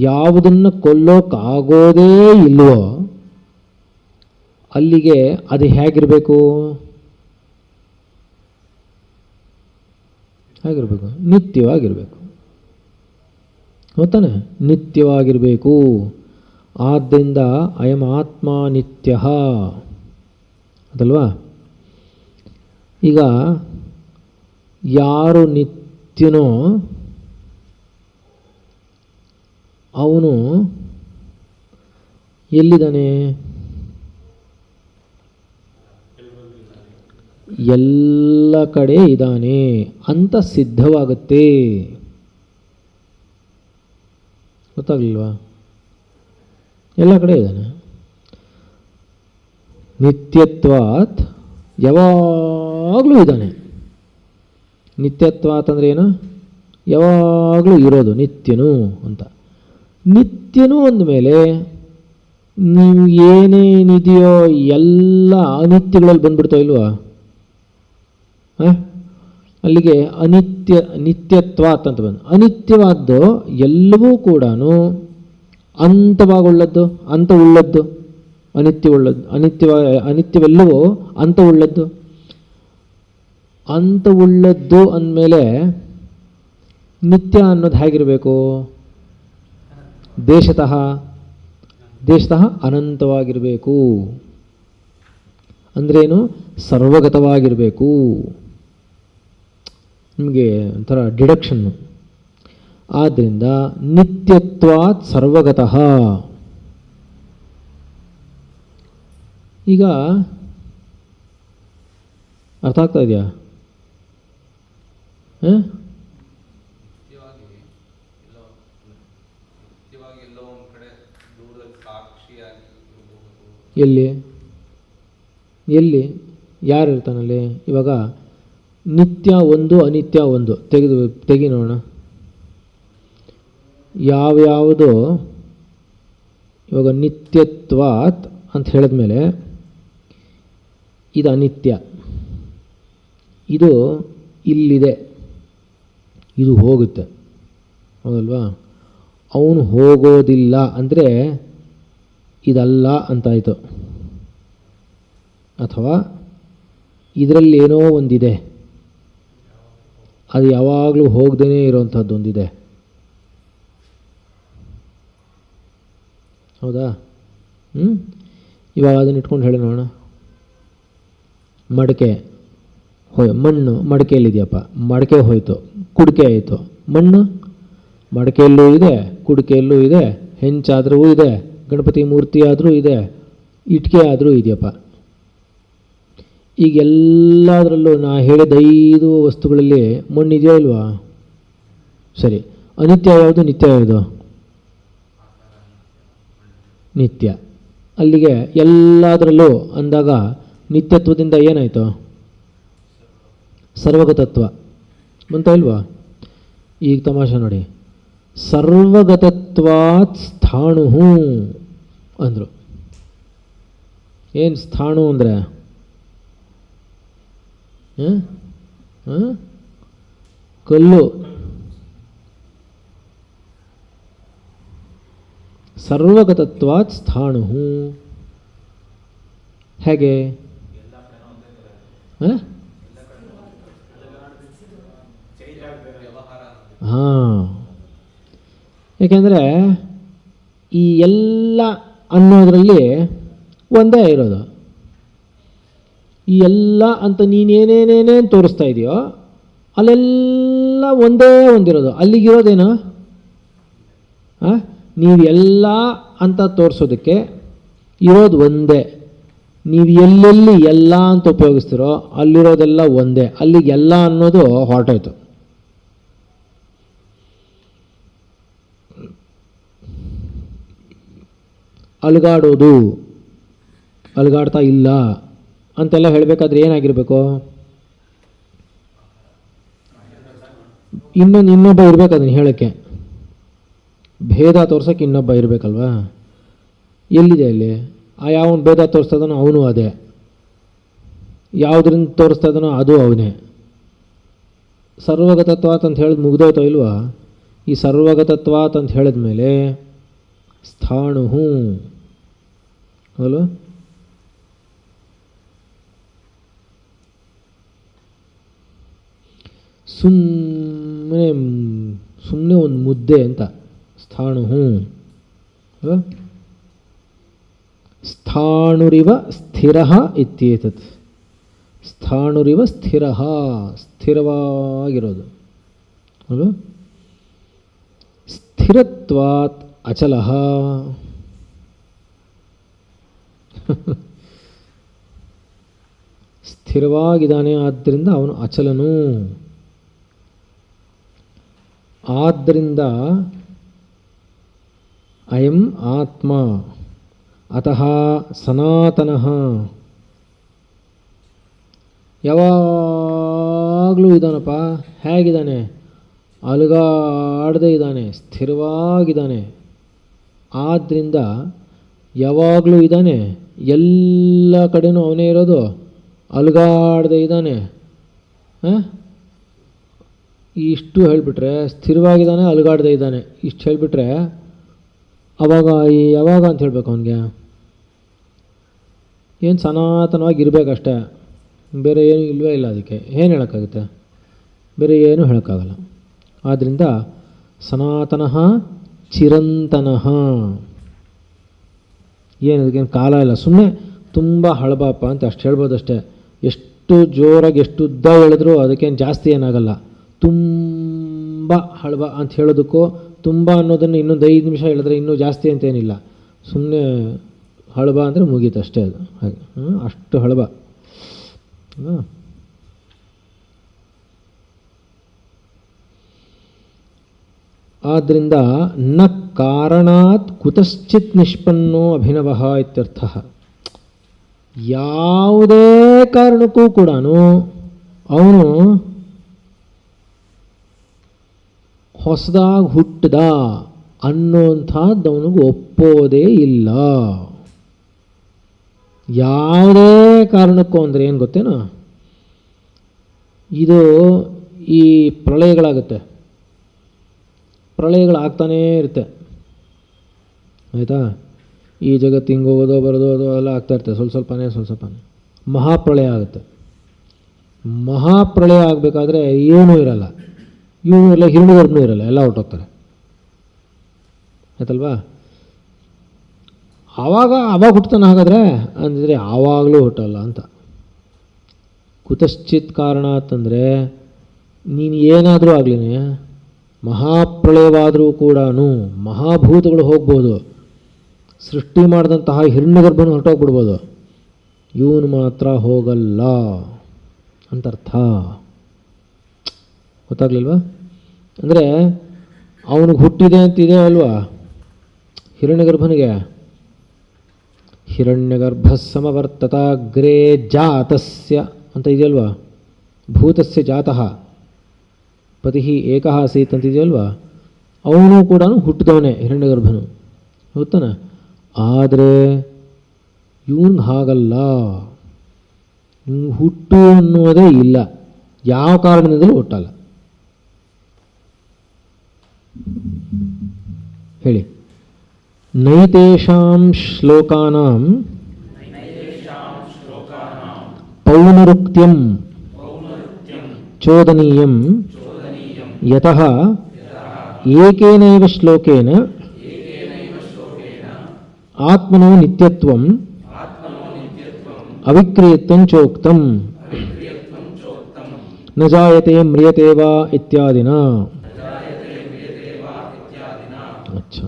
ಯಾವುದನ್ನು ಕೊಲ್ಲೋಕ್ಕಾಗೋದೇ ಇಲ್ವೋ ಅಲ್ಲಿಗೆ ಅದು ಹೇಗಿರಬೇಕು? ಹೇಗಿರಬೇಕು? ನಿತ್ಯವಾಗಿರಬೇಕು. ಗೊತ್ತಾನೆ? ನಿತ್ಯವಾಗಿರಬೇಕು. ಆದ್ದರಿಂದ ಅಯಂ ಆತ್ಮ ನಿತ್ಯ ಅದಲ್ವಾ? ಈಗ ಯಾರು ನಿತ್ಯನೋ ಅವನು ಎಲ್ಲಿದ್ದಾನೆ? ಎಲ್ಲ ಕಡೆ ಇದ್ದಾನೆ ಅಂತ ಸಿದ್ಧವಾಗುತ್ತೆ. ಗೊತ್ತಾಗಲಿಲ್ವಾ? ಎಲ್ಲ ಕಡೆ ಇದ್ದಾನೆ. ನಿತ್ಯತ್ವಾತ್ ಯಾವಾಗಲೂ ಇದ್ದಾನೆ. ನಿತ್ಯತ್ವಾತ್ ಅಂದರೆ ಏನು? ಯಾವಾಗಲೂ ಇರೋದು ನಿತ್ಯನು ಅಂತ. ನಿತ್ಯನು ಅಂದಮೇಲೆ ನೀವು ಏನೇನಿದೆಯೋ ಎಲ್ಲ ಅನಿತ್ಯಗಳಲ್ಲಿ ಬಂದ್ಬಿಡ್ತಾವ ಇಲ್ವಾ? ಅಲ್ಲಿಗೆ ನಿತ್ಯತ್ವಾತ್ ಅಂತ ಬಂದು ಅನಿತ್ಯವಾದ್ದು ಎಲ್ಲವೂ ಕೂಡ ಅಂತವಾಗುಳ್ಳದ್ದು, ಅಂತ ಉಳ್ಳದ್ದು, ಅನಿತ್ಯವೆಲ್ಲವೂ ಅಂತ ಉಳ್ಳದ್ದು. ಅಂತ ಉಳ್ಳದ್ದು ಅಂದಮೇಲೆ ನಿತ್ಯ ಅನ್ನೋದು ಹೇಗಿರಬೇಕು? ದೇಶತಃ ಅನಂತವಾಗಿರಬೇಕು. ಅಂದ್ರೇನು? ಸರ್ವಗತವಾಗಿರಬೇಕು. ನಿಮಗೆ ಒಂಥರ ಡಿಡಕ್ಷನ್ನು. ಆದ್ದರಿಂದ ನಿತ್ಯತ್ವಾತ್ ಸರ್ವಗತಃ. ಈಗ ಅರ್ಥ ಆಗ್ತಾ ಇದೆಯಾ? ಎಲ್ಲಿ ಯಾರು ಇರ್ತಾನಲ್ಲಿ? ಇವಾಗ ನಿತ್ಯ ಒಂದು ಅನಿತ್ಯ ಒಂದು ತೆಗಿ ನೋಡೋಣ. ಯಾವ್ಯಾವುದು ಇವಾಗ ನಿತ್ಯತ್ವಾತ್ ಅಂತ ಹೇಳಿದ್ಮೇಲೆ ಇದು ಅನಿತ್ಯ, ಇದು ಇಲ್ಲಿದೆ, ಇದು ಹೋಗುತ್ತೆ, ಹೌದಲ್ವಾ? ಅವನು ಹೋಗೋದಿಲ್ಲ ಅಂದರೆ ಇದಲ್ಲ ಅಂತಾಯಿತು. ಅಥವಾ ಇದರಲ್ಲಿ ಏನೋ ಒಂದಿದೆ, ಅದು ಯಾವಾಗಲೂ ಹೋಗದೇ ಇರೋವಂಥದ್ದೊಂದಿದೆ. ಹೌದಾ? ಇವಾಗ ಅದನ್ನ ಇಟ್ಕೊಂಡು ಹೇಳಿ ನೋಡೋಣ. ಮಡಕೆ ಮಣ್ಣು ಮಡಕೆಯಲ್ಲಿದೆಯಪ್ಪ, ಮಡಕೆ ಹೋಯಿತು, ಕುಡಿಕೆ ಆಯಿತು. ಮಣ್ಣು ಮಡಕೆಯಲ್ಲೂ ಇದೆ, ಕುಡಿಕೆಯಲ್ಲೂ ಇದೆ, ಹೆಂಚಾದರೂ ಇದೆ, ಗಣಪತಿ ಮೂರ್ತಿ ಆದರೂ ಇದೆ, ಇಟ್ಟಿಗೆ ಆದರೂ ಇದೆಯಪ್ಪ. ಈಗ ಎಲ್ಲದರಲ್ಲೂ ನಾ ಹೇಳಿದ 5 ವಸ್ತುಗಳಲ್ಲಿ ಮಣ್ಣಿದೆಯೋ ಇಲ್ವಾ? ಸರಿ, ಅನಿತ್ಯ ಯಾವುದು, ನಿತ್ಯ ಯಾವುದು? ನಿತ್ಯ. ಅಲ್ಲಿಗೆ ಎಲ್ಲದರಲ್ಲೂ ಅಂದಾಗ ನಿತ್ಯತ್ವದಿಂದ ಏನಾಯಿತು? ಸರ್ವಗತತ್ವ ಬಂತ ಇಲ್ವಾ? ಈಗ ತಮಾಷೆ ನೋಡಿ, ಸರ್ವಗತತ್ವಾತ್ ಸ್ಥಾಣು ಅಂದರು. ಏನು ಸ್ಥಾಣು ಅಂದರೆ? ಕಲ್ಲು. ಸರ್ವಗತತ್ವಾತ್ ಸ್ಥಾಣು ಹೇಗೆ? ಹಾಂ, ಏಕೆಂದರೆ ಈ ಎಲ್ಲ ಅನ್ನೋದರಲ್ಲಿ ಒಂದೇ ಇರೋದು. ಈ ಎಲ್ಲ ಅಂತ ನೀನೇನೇನೇನೇನು ತೋರಿಸ್ತಾ ಇದೆಯೋ ಅಲ್ಲೆಲ್ಲ ಒಂದೇ ಒಂದಿರೋದು. ಅಲ್ಲಿಗಿರೋದೇನು? ನೀವು ಎಲ್ಲ ಅಂತ ತೋರಿಸೋದಕ್ಕೆ ಇರೋದು ಒಂದೇ. ನೀವು ಎಲ್ಲೆಲ್ಲಿ ಎಲ್ಲ ಅಂತ ಉಪಯೋಗಿಸ್ತೀರೋ ಅಲ್ಲಿರೋದೆಲ್ಲ ಒಂದೇ. ಅಲ್ಲಿಗೆ ಎಲ್ಲ ಅನ್ನೋದು ಹೊರಟೋಯ್ತು. ಅಲುಗಾಡೋದು, ಅಲುಗಾಡ್ತಾ ಇಲ್ಲ ಅಂತೆಲ್ಲ ಹೇಳಬೇಕಾದ್ರೆ ಏನಾಗಿರಬೇಕು? ಇನ್ನೊಬ್ಬ ಇರಬೇಕು ಅದನ್ನು ಹೇಳೋಕ್ಕೆ. ಭೇದ ತೋರ್ಸೋಕ್ಕೆ ಇನ್ನೊಬ್ಬ ಇರಬೇಕಲ್ವಾ? ಎಲ್ಲಿದೆ ಅಲ್ಲಿ? ಯಾವನು ಭೇದ ತೋರಿಸ್ತಾ ಇದ್ದಾನೋ ಅವನು ಅದೇ, ಯಾವುದರಿಂದ ತೋರಿಸ್ತಾ ಇದ್ದಾನೋ ಅದು ಅವನೇ. ಸರ್ವಗತತ್ವಾತ್ ಅಂತ ಹೇಳಿದ್ ಮುಗ್ದೋಯ್ತೋ ಇಲ್ವಾ? ಈ ಸರ್ವಗತತ್ವಾತ್ ಅಂತ ಹೇಳಿದ್ಮೇಲೆ ಸ್ಥಾಣು ಅಲ್ವ? ಸುಮ್ಮನೆ ಒಂದು ಮುದ್ದೆ ಅಂತ ಸ್ಥಾಣು. ಸ್ಥಾಣುರಿವ ಸ್ಥಿರ ಇತ್ಯೇತತ್. ಸ್ಥಾಣುರಿವ ಸ್ಥಿರ, ಸ್ಥಿರವಾಗಿರೋದು ಅಲ್ವ? ಸ್ಥಿರತ್ವಾತ್ ಅಚಲ. ಸ್ಥಿರವಾಗಿದ್ದಾನೆ, ಆದ್ದರಿಂದ ಅವನು ಅಚಲನು. ಆದ್ದರಿಂದ ಅಯಂ ಆತ್ಮ ಅತಃ ಸನಾತನಃ. ಯಾವಾಗಲೂ ಇದ್ದಾನಪ್ಪ. ಹೇಗಿದ್ದಾನೆ? ಅಲುಗಾಡದೇ ಇದ್ದಾನೆ, ಸ್ಥಿರವಾಗಿದ್ದಾನೆ. ಆದ್ದರಿಂದ ಯಾವಾಗಲೂ ಇದ್ದಾನೆ, ಎಲ್ಲ ಕಡೆನೂ ಅವನೇ ಇರೋದು, ಅಲುಗಾಡದೇ ಇದ್ದಾನೆ. ಇಷ್ಟು ಹೇಳಿಬಿಟ್ರೆ ಸ್ಥಿರವಾಗಿದ್ದಾನೆ, ಅಲುಗಾಡದೇ ಇದ್ದಾನೆ, ಇಷ್ಟು ಹೇಳಿಬಿಟ್ರೆ ಅವಾಗ ಯಾವಾಗ ಅಂತ ಹೇಳಬೇಕು ಅವನಿಗೆ? ಏನು ಸನಾತನವಾಗಿ ಇರಬೇಕಷ್ಟೇ, ಬೇರೆ ಏನೂ ಇಲ್ಲವೇ ಇಲ್ಲ. ಅದಕ್ಕೆ ಏನು ಹೇಳೋಕ್ಕಾಗುತ್ತೆ? ಬೇರೆ ಏನೂ ಹೇಳೋಕ್ಕಾಗಲ್ಲ. ಆದ್ದರಿಂದ ಸನಾತನಃ ಚಿರಂತನಃ. ಏನು ಅದಕ್ಕೇನು ಕಾಲ ಇಲ್ಲ, ಸುಮ್ಮನೆ ತುಂಬ ಹಳಬಪ್ಪ ಅಂತ ಅಷ್ಟು ಹೇಳ್ಬೋದಷ್ಟೇ. ಎಷ್ಟು ಜೋರಾಗಿ ಎಷ್ಟು ಉದ್ದ ಹೇಳಿದ್ರು ಅದಕ್ಕೇನು ಜಾಸ್ತಿ ಏನಾಗಲ್ಲ. ತುಂಬ ಹಳಬ ಅಂತ ಹೇಳೋದಕ್ಕೂ ತುಂಬ ಅನ್ನೋದನ್ನು ಇನ್ನೊಂದು 5 ನಿಮಿಷ ಹೇಳಿದ್ರೆ ಇನ್ನೂ ಜಾಸ್ತಿ ಅಂತೇನಿಲ್ಲ. ಸುಮ್ಮನೆ ಹಳಬ ಅಂದರೆ ಮುಗೀತು ಅಷ್ಟೇ. ಅದು ಹಾಗೆ ಅಷ್ಟು ಹಳಬ. ಆದ್ದರಿಂದ ನ ಕಾರಣಾತ್ ಕುತಶ್ಚಿತ್ ನಿಷ್ಪನ್ನೋ ಅಭಿನವ ಇತ್ಯರ್ಥ. ಯಾವುದೇ ಕಾರಣಕ್ಕೂ ಕೂಡ ಅವನು ಹೊಸದಾಗಿ ಹುಟ್ಟಿದ ಅನ್ನೋಂಥದ್ದು ಅವನಿಗೆ ಒಪ್ಪೋದೇ ಇಲ್ಲ. ಯಾವುದೇ ಕಾರಣಕ್ಕೂ ಅಂದರೆ ಏನು ಗೊತ್ತೇನೋ? ಇದು ಈ ಪ್ರಳಯಗಳಾಗುತ್ತೆ, ಪ್ರಳಯಗಳಾಗ್ತಾನೇ ಇರುತ್ತೆ, ಆಯಿತಾ? ಈ ಜಗತ್ತು ಹಿಂಗೆ ಹೋಗೋದೋ ಬರೋದೋ ಅದು ಎಲ್ಲ ಆಗ್ತಾಯಿರ್ತದೆ, ಸ್ವಲ್ಪ ಸ್ವಲ್ಪನೇ. ಮಹಾಪ್ರಳಯ ಆಗುತ್ತೆ. ಮಹಾಪ್ರಳಯ ಆಗಬೇಕಾದ್ರೆ ಏನೂ ಇರಲ್ಲ, ಇವನು ಇಲ್ಲ, ಹಿರಣ್ಯಗರ್ಭನೂ ಇರಲ್ಲ, ಎಲ್ಲ ಹೊರಟೋಗ್ತಾರೆ, ಆಯ್ತಲ್ವಾ? ಆವಾಗ ಹುಟ್ಟತಾನೆ. ಹಾಗಾದರೆ ಅಂದರೆ ಆವಾಗಲೂ ಹುಟ್ಟಲ್ಲ ಅಂತ. ಕುತಶ್ಚಿತ್ ಕಾರಣ ಅಂತಂದರೆ ನೀನು ಏನಾದರೂ ಆಗಲಿ, ಮಹಾಪ್ರಳಯವಾದರೂ ಕೂಡ ಮಹಾಭೂತಗಳು ಹೋಗ್ಬೋದು, ಸೃಷ್ಟಿ ಮಾಡಿದಂತಹ ಹಿರಣ್ಯಗರ್ಭನೂ ಹೊರಟೋಗ್ಬಿಡ್ಬೋದು, ಇವನು ಮಾತ್ರ ಹೋಗಲ್ಲ ಅಂತರ್ಥ. ಗೊತ್ತಾಗ್ಲಿಲ್ವಾ? ಅಂದರೆ ಅವನಿಗೆ ಹುಟ್ಟಿದೆ ಅಂತಿದೆ ಅಲ್ವಾ ಹಿರಣ್ಯಗರ್ಭನಿಗೆ. ಹಿರಣ್ಯಗರ್ಭ ಸಮವರ್ತತಾಗ್ರೇ ಜಾತಸ್ಯ ಅಂತ ಇದೆಯಲ್ವಾ, ಭೂತಸ್ಯ ಜಾತಃ ಪತಿ ಏಕಃ ಆಸೀತ್ ಅಂತ ಇದೆಯಲ್ವಾ, ಅವನು ಕೂಡ ಹುಟ್ಟಿದವನೇ ಹಿರಣ್ಯಗರ್ಭನು, ಗೊತ್ತಾನೆ. ಆದರೆ ಇವನು ಹಾಗಲ್ಲ, ಹುಟ್ಟು ಅನ್ನೋದೇ ಇಲ್ಲ, ಯಾವ ಕಾರಣದಿಂದಲೂ ಹುಟ್ಟಲ್ಲ. ಹೇಳಿ. ನೈತೇಷಾಂ ಶ್ಲೋಕಾನಾಂ ಪೌನರುಕ್ತ್ಯಂ ಚೋದನೀಯಂ ಯತಃ ಏಕೇನೈವ ಶ್ಲೋಕೇನ ಆತ್ಮನೋ ನಿತ್ಯತ್ವಂ ಅವಿಕ್ರಿಯತ್ವಂ ಚೋಕ್ತಂ ನ ಜಾಯತೆ ಮ್ರಿಯತೆ ವಾ ಇತ್ಯಾದಿನ. अच्छा.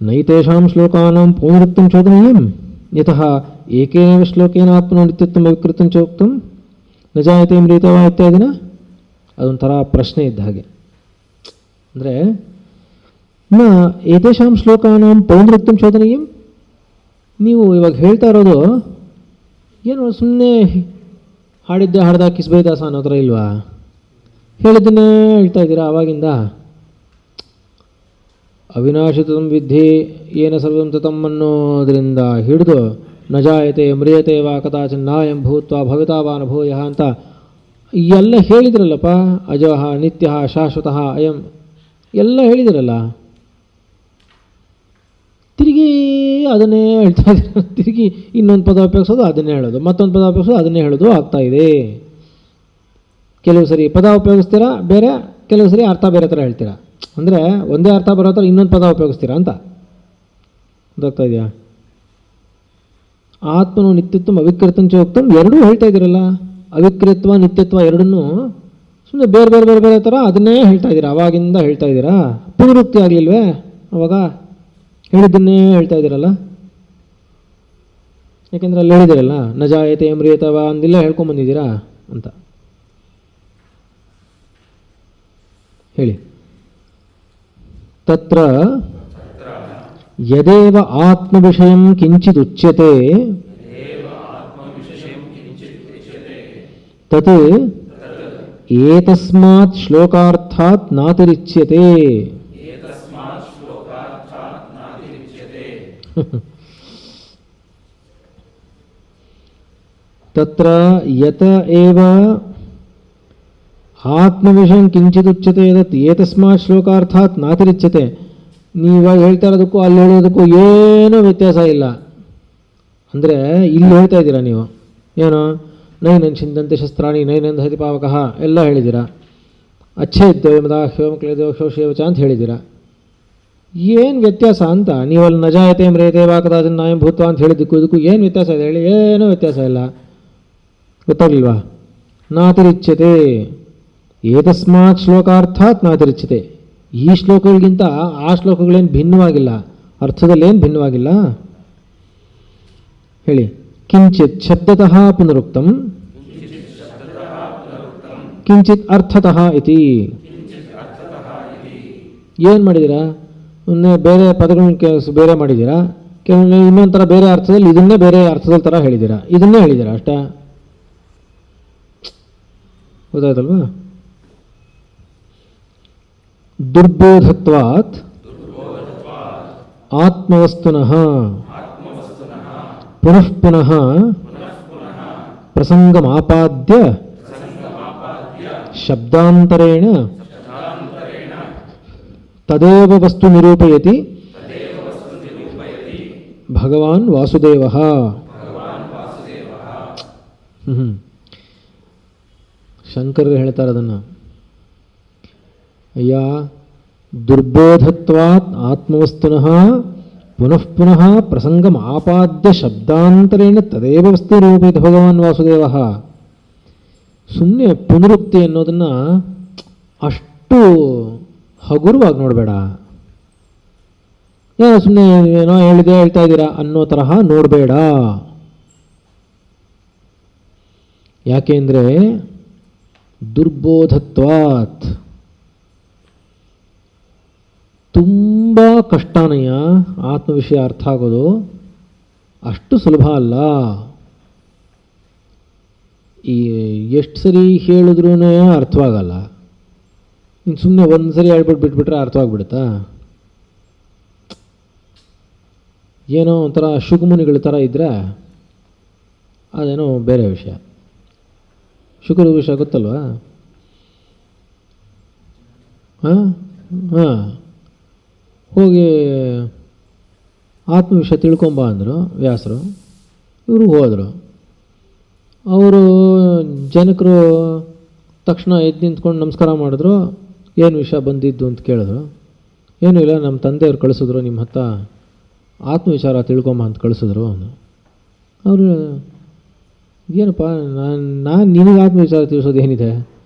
नैतेषां श्लोकानां पौनरुक्तं चोदनीयं यतः एकेनैव श्लोकेन आत्मनो नित्यत्वं अविकृतं चोक्तं न जायते म्रियते वा इत्यादिನ. ಅದೊಂಥರ ಪ್ರಶ್ನೆ ಇದ್ದ ಹಾಗೆ. ಅಂದರೆ ನ ಏತೇಷಾಂ ಶ್ಲೋಕಾನಾಂ ಪೌನರುಕ್ತಂ ಚೋದನೀಯಂ, ನೀವು ಇವಾಗ ಹೇಳ್ತಾ ಇರೋದು ಏನು ಸುಮ್ಮನೆ ಹಾಡಿದ್ದೆ ಹಾಡ್ದ ಕಿಸ್ಬೈದಾಸ ಅನ್ನೋ ಥರ ಇಲ್ವಾ? ಹೇಳಿದ್ದನ್ನೇ ಹೇಳ್ತಾ ಇದ್ದೀರಾ ಆವಾಗಿಂದ. ಅವಿನಾಶಿತಂ ವಿದ್ಧಿ ಏನ ಸರ್ವಂ ತತಂ ಅನ್ನೋದರಿಂದ ಹಿಡಿದು ನ ಜಾಯತೆ ಮ್ರಿಯತೆ ವಾ ಕದಾಚಿನ್ ನಾಯಂ ಭೂತ್ವ ಭವಿತಾವಾನ ಭೂಯಃ ಅಂತ ಎಲ್ಲ ಹೇಳಿದ್ರಲ್ಲಪ್ಪ. ಅಜಃ ನಿತ್ಯ ಶಾಶ್ವತಃ ಅಯಂ ಎಲ್ಲ ಹೇಳಿದಿರಲ್ಲ. ತಿರುಗಿ ಅದನ್ನೇ ಹೇಳ್ತಾ ಇದ್ದೀರ. ತಿರುಗಿ ಇನ್ನೊಂದು ಪದ ಉಪಯೋಗಿಸೋದು ಅದನ್ನೇ ಹೇಳೋದು, ಮತ್ತೊಂದು ಪದ ಉಪಯೋಗಿಸೋದು ಅದನ್ನೇ ಹೇಳೋದು ಆಗ್ತಾ ಇದೆ. ಕೆಲವು ಸರಿ ಪದ ಉಪಯೋಗಿಸ್ತೀರಾ ಬೇರೆ, ಕೆಲವು ಸರಿ ಅರ್ಥ ಬೇರೆ ಥರ ಹೇಳ್ತೀರಾ. ಅಂದರೆ ಒಂದೇ ಅರ್ಥ ಬರೋ ಥರ ಇನ್ನೊಂದು ಪದ ಉಪಯೋಗಿಸ್ತೀರಾ ಅಂತ. ಗೊತ್ತಾಗ್ತಾ ಇದೆಯಾ? ಆತ್ಮನು ನಿತ್ಯತ್ವ ಅವಿಕ್ರಿಯತ್ವಂ ಚೋಕ್ತಂ ಎರಡೂ ಹೇಳ್ತಾ ಇದ್ದೀರಲ್ಲ. ಅವಿಕ್ರಿಯತ್ವ ನಿತ್ಯತ್ವ ಎರಡನ್ನೂ ಸುಮ್ಮನೆ ಬೇರೆ ಬೇರೆ ಬೇರೆ ಬೇರೆ ಥರ ಅದನ್ನೇ ಹೇಳ್ತಾ ಇದ್ದೀರಾ, ಅವಾಗಿಂದ ಹೇಳ್ತಾ ಇದ್ದೀರಾ. ಪುನರುಕ್ತಿ ಆಗಲಿಲ್ವೇ? ಅವಾಗ ಹೇಳಿದ್ದನ್ನೇ ಹೇಳ್ತಾ ಇದ್ದೀರಲ್ಲ. ಯಾಕೆಂದರೆ ಅಲ್ಲಿ ಹೇಳಿದಿರಲ್ಲ ನ ಜಾಯತೆ ಮ್ರಿಯತೆ ವಾ ಅಂದಿಲ್ಲ ಹೇಳ್ಕೊಂಬಂದಿದ್ದೀರಾ ಅಂತ. ಹೇಳಿ. ತತ್ರ ಯದೇವ ಆತ್ಮವಿಷಯಂ ಕಿಂಚಿದುಚ್ಯತೆ ತತ್ ಏತಸ್ಮಾತ್ ಶ್ಲೋಕಾರ್ಥಾತ್ ನಾತಿರಿಚ್ಯತೆ. ತತ್ರ ಯತ ಏವ ಆತ್ಮವಿಷಯಂ ಕಿಂಚಿದುಚ್ಯತೆ ಯತ್ ಏತಸ್ಮಾತ್ ಶ್ಲೋಕಾರ್ಥಾತ್ ನಾತಿರಿಚ್ಯತೆ. ನೀವಾಗ ಹೇಳ್ತಾ ಇರೋದಕ್ಕೂ ಅಲ್ಲಿ ಹೇಳೋದಕ್ಕೂ ಏನೂ ವ್ಯತ್ಯಾಸ ಇಲ್ಲ. ಅಂದರೆ ಇಲ್ಲಿ ಹೇಳ್ತಾ ಇದ್ದೀರಾ ನೀವು ಏನು ನೈನನ್ ಚಿಂದಂತೆ ಶಸ್ತ್ರಾಣಿ ನೈನಂದ ಹತಿ ಪಾವಕಃ ಎಲ್ಲ ಹೇಳಿದ್ದೀರಾ. ಅಚ್ಛೇದ್ಯೋಮದ ಹ್ಯೋಮ ಕ್ಲೇದೇವ ಶೋಷೇವಚ ಅಂತ ಹೇಳಿದ್ದೀರಾ. ಏನು ವ್ಯತ್ಯಾಸ ಅಂತ ನೀವು ಅಲ್ಲಿ ನಜಾಯತೆ ಮ್ರೇತೆ ವಾಕದಾಜನ್ ನಾಯಂ ಭೂತ್ವ ಅಂತ ಹೇಳಿದ್ದಕ್ಕೂ ಇದಕ್ಕೂ ಏನು ವ್ಯತ್ಯಾಸ ಇದೆ ಹೇಳಿ? ಏನೂ ವ್ಯತ್ಯಾಸ ಇಲ್ಲ. ಗೊತ್ತಾಗಲಿಲ್ವಾ? ನಾತಿರಿಚ್ಯತೆ ಏತಸ್ಮಾತ್ ಶ್ಲೋಕಾರ್ಥಾತ್ ನಾತಿರಿಚ್ಯತೆ. ಈ ಶ್ಲೋಕಗಳಿಗಿಂತ ಆ ಶ್ಲೋಕಗಳೇನು ಭಿನ್ನವಾಗಿಲ್ಲ, ಅರ್ಥದಲ್ಲೇನು ಭಿನ್ನವಾಗಿಲ್ಲ. ಹೇಳಿ. ಕಿಂಚಿತ್ ಶಬ್ದತಃ ಪುನರುಕ್ತಂ ಕಿಂಚಿತ್ ಅರ್ಥತಃ ಇತಿ. ಏನು ಮಾಡಿದ್ದೀರಾ? ಬೇರೆ ಪದಗಳನ್ನ ಬೇರೆ ಮಾಡಿದ್ದೀರಾ, ಕೆಲವೊಂದು ಇನ್ನೊಂದು ಥರ ಬೇರೆ ಅರ್ಥದಲ್ಲಿ ಇದನ್ನೇ ಬೇರೆ ಅರ್ಥದಲ್ಲಿ ಥರ ಹೇಳಿದ್ದೀರಾ, ಇದನ್ನೇ ಹೇಳಿದ್ದೀರಾ ಅಷ್ಟೇ. ಗೊತ್ತಾಯ್ತಲ್ವಾ? ದುರ್ಬೋಧತ್ವಾತ್ ಆತ್ಮವಸ್ತುನಃ ಪುನಃ ಪುನಃ ಪ್ರಸಂಗಮಾಪಾದ್ಯ ಶಬ್ದಾಂತರೇಣ ತದೇವ ವಸ್ತು ನಿರೂಪಯತಿ ಭಗವಾನ್ ವಾಸುದೇವಃ. ಶಂಕರರು ಹೇಳ್ತಾರೆ ಅದನ್ನು. ಅಯ್ಯ, ದುರ್ಬೋಧತ್ವಾತ್ ಆತ್ಮವಸ್ತುನಃ ಪುನಃ ಪುನಃ ಪ್ರಸಂಗಂ ಆಪಾದ್ಯ ಶಬ್ದಾಂತರೇಣ ತದೇವ ವಸ್ತು ರೂಪೇತ ಭಗವಾನ್ ವಾಸುದೇವಃ. ಸುಮ್ಮನೆ ಪುನರುಕ್ತಿ ಅನ್ನೋದನ್ನು ಅಷ್ಟು ಹಗುರವಾಗಿ ನೋಡಬೇಡ. ಸುಮ್ಮನೆ ಏನೋ ಹೇಳಿದೆ ಹೇಳ್ತಾ ಇದ್ದೀರಾ ಅನ್ನೋ ತರಹ ನೋಡಬೇಡ. ಯಾಕೆಂದರೆ ದುರ್ಬೋಧತ್ವಾತ್. ತುಂಬ ಕಷ್ಟನಯ್ಯ ಆತ್ಮ ವಿಷಯ ಅರ್ಥ ಆಗೋದು, ಅಷ್ಟು ಸುಲಭ ಅಲ್ಲ. ಈ ಎಷ್ಟು ಸರಿ ಹೇಳಿದ್ರೂ ಅರ್ಥವಾಗಲ್ಲ. ಇನ್ನು ಸುಮ್ಮನೆ ಒಂದು ಸರಿ ಹೇಳ್ಬಿಟ್ಟು ಬಿಟ್ಬಿಟ್ರೆ ಅರ್ಥವಾಗ್ಬಿಡುತ್ತಾ? ಏನೋ ಒಂಥರ ಶುಕಮುನಿಗಳ ಥರ ಇದ್ದರೆ ಅದೇನೋ ಬೇರೆ ವಿಷಯ. ಶುಕ್ರ ವಿಷಯ ಗೊತ್ತಲ್ವಾ? ಹಾಂ ಹಾಂ, ಹೋಗಿ ಆತ್ಮ ವಿಷಯ ತಿಳ್ಕೊಂಬ ಅಂದರು ವ್ಯಾಸರು. ಇವರು ಹೋದರು. ಅವರು ಜನಕರು ತಕ್ಷಣ ಎದ್ದು ನಿಂತ್ಕೊಂಡು ನಮಸ್ಕಾರ ಮಾಡಿದ್ರು. ಏನು ವಿಷಯ ಬಂದಿದ್ದು ಅಂತ ಕೇಳಿದ್ರು. ಏನೂ ಇಲ್ಲ, ನಮ್ಮ ತಂದೆಯವ್ರು ಕಳಿಸಿದ್ರು, ನಿಮ್ಮ ಹತ್ತ ಆತ್ಮ ವಿಚಾರ ತಿಳ್ಕೊಂಬ ಅಂತ ಕಳಿಸಿದ್ರು. ಅವರು ಏನಪ್ಪ, ನಾನು ನಿನಗೆ ಆತ್ಮ ವಿಚಾರ ತಿಳಿಸೋದು ಏನಿದೆ?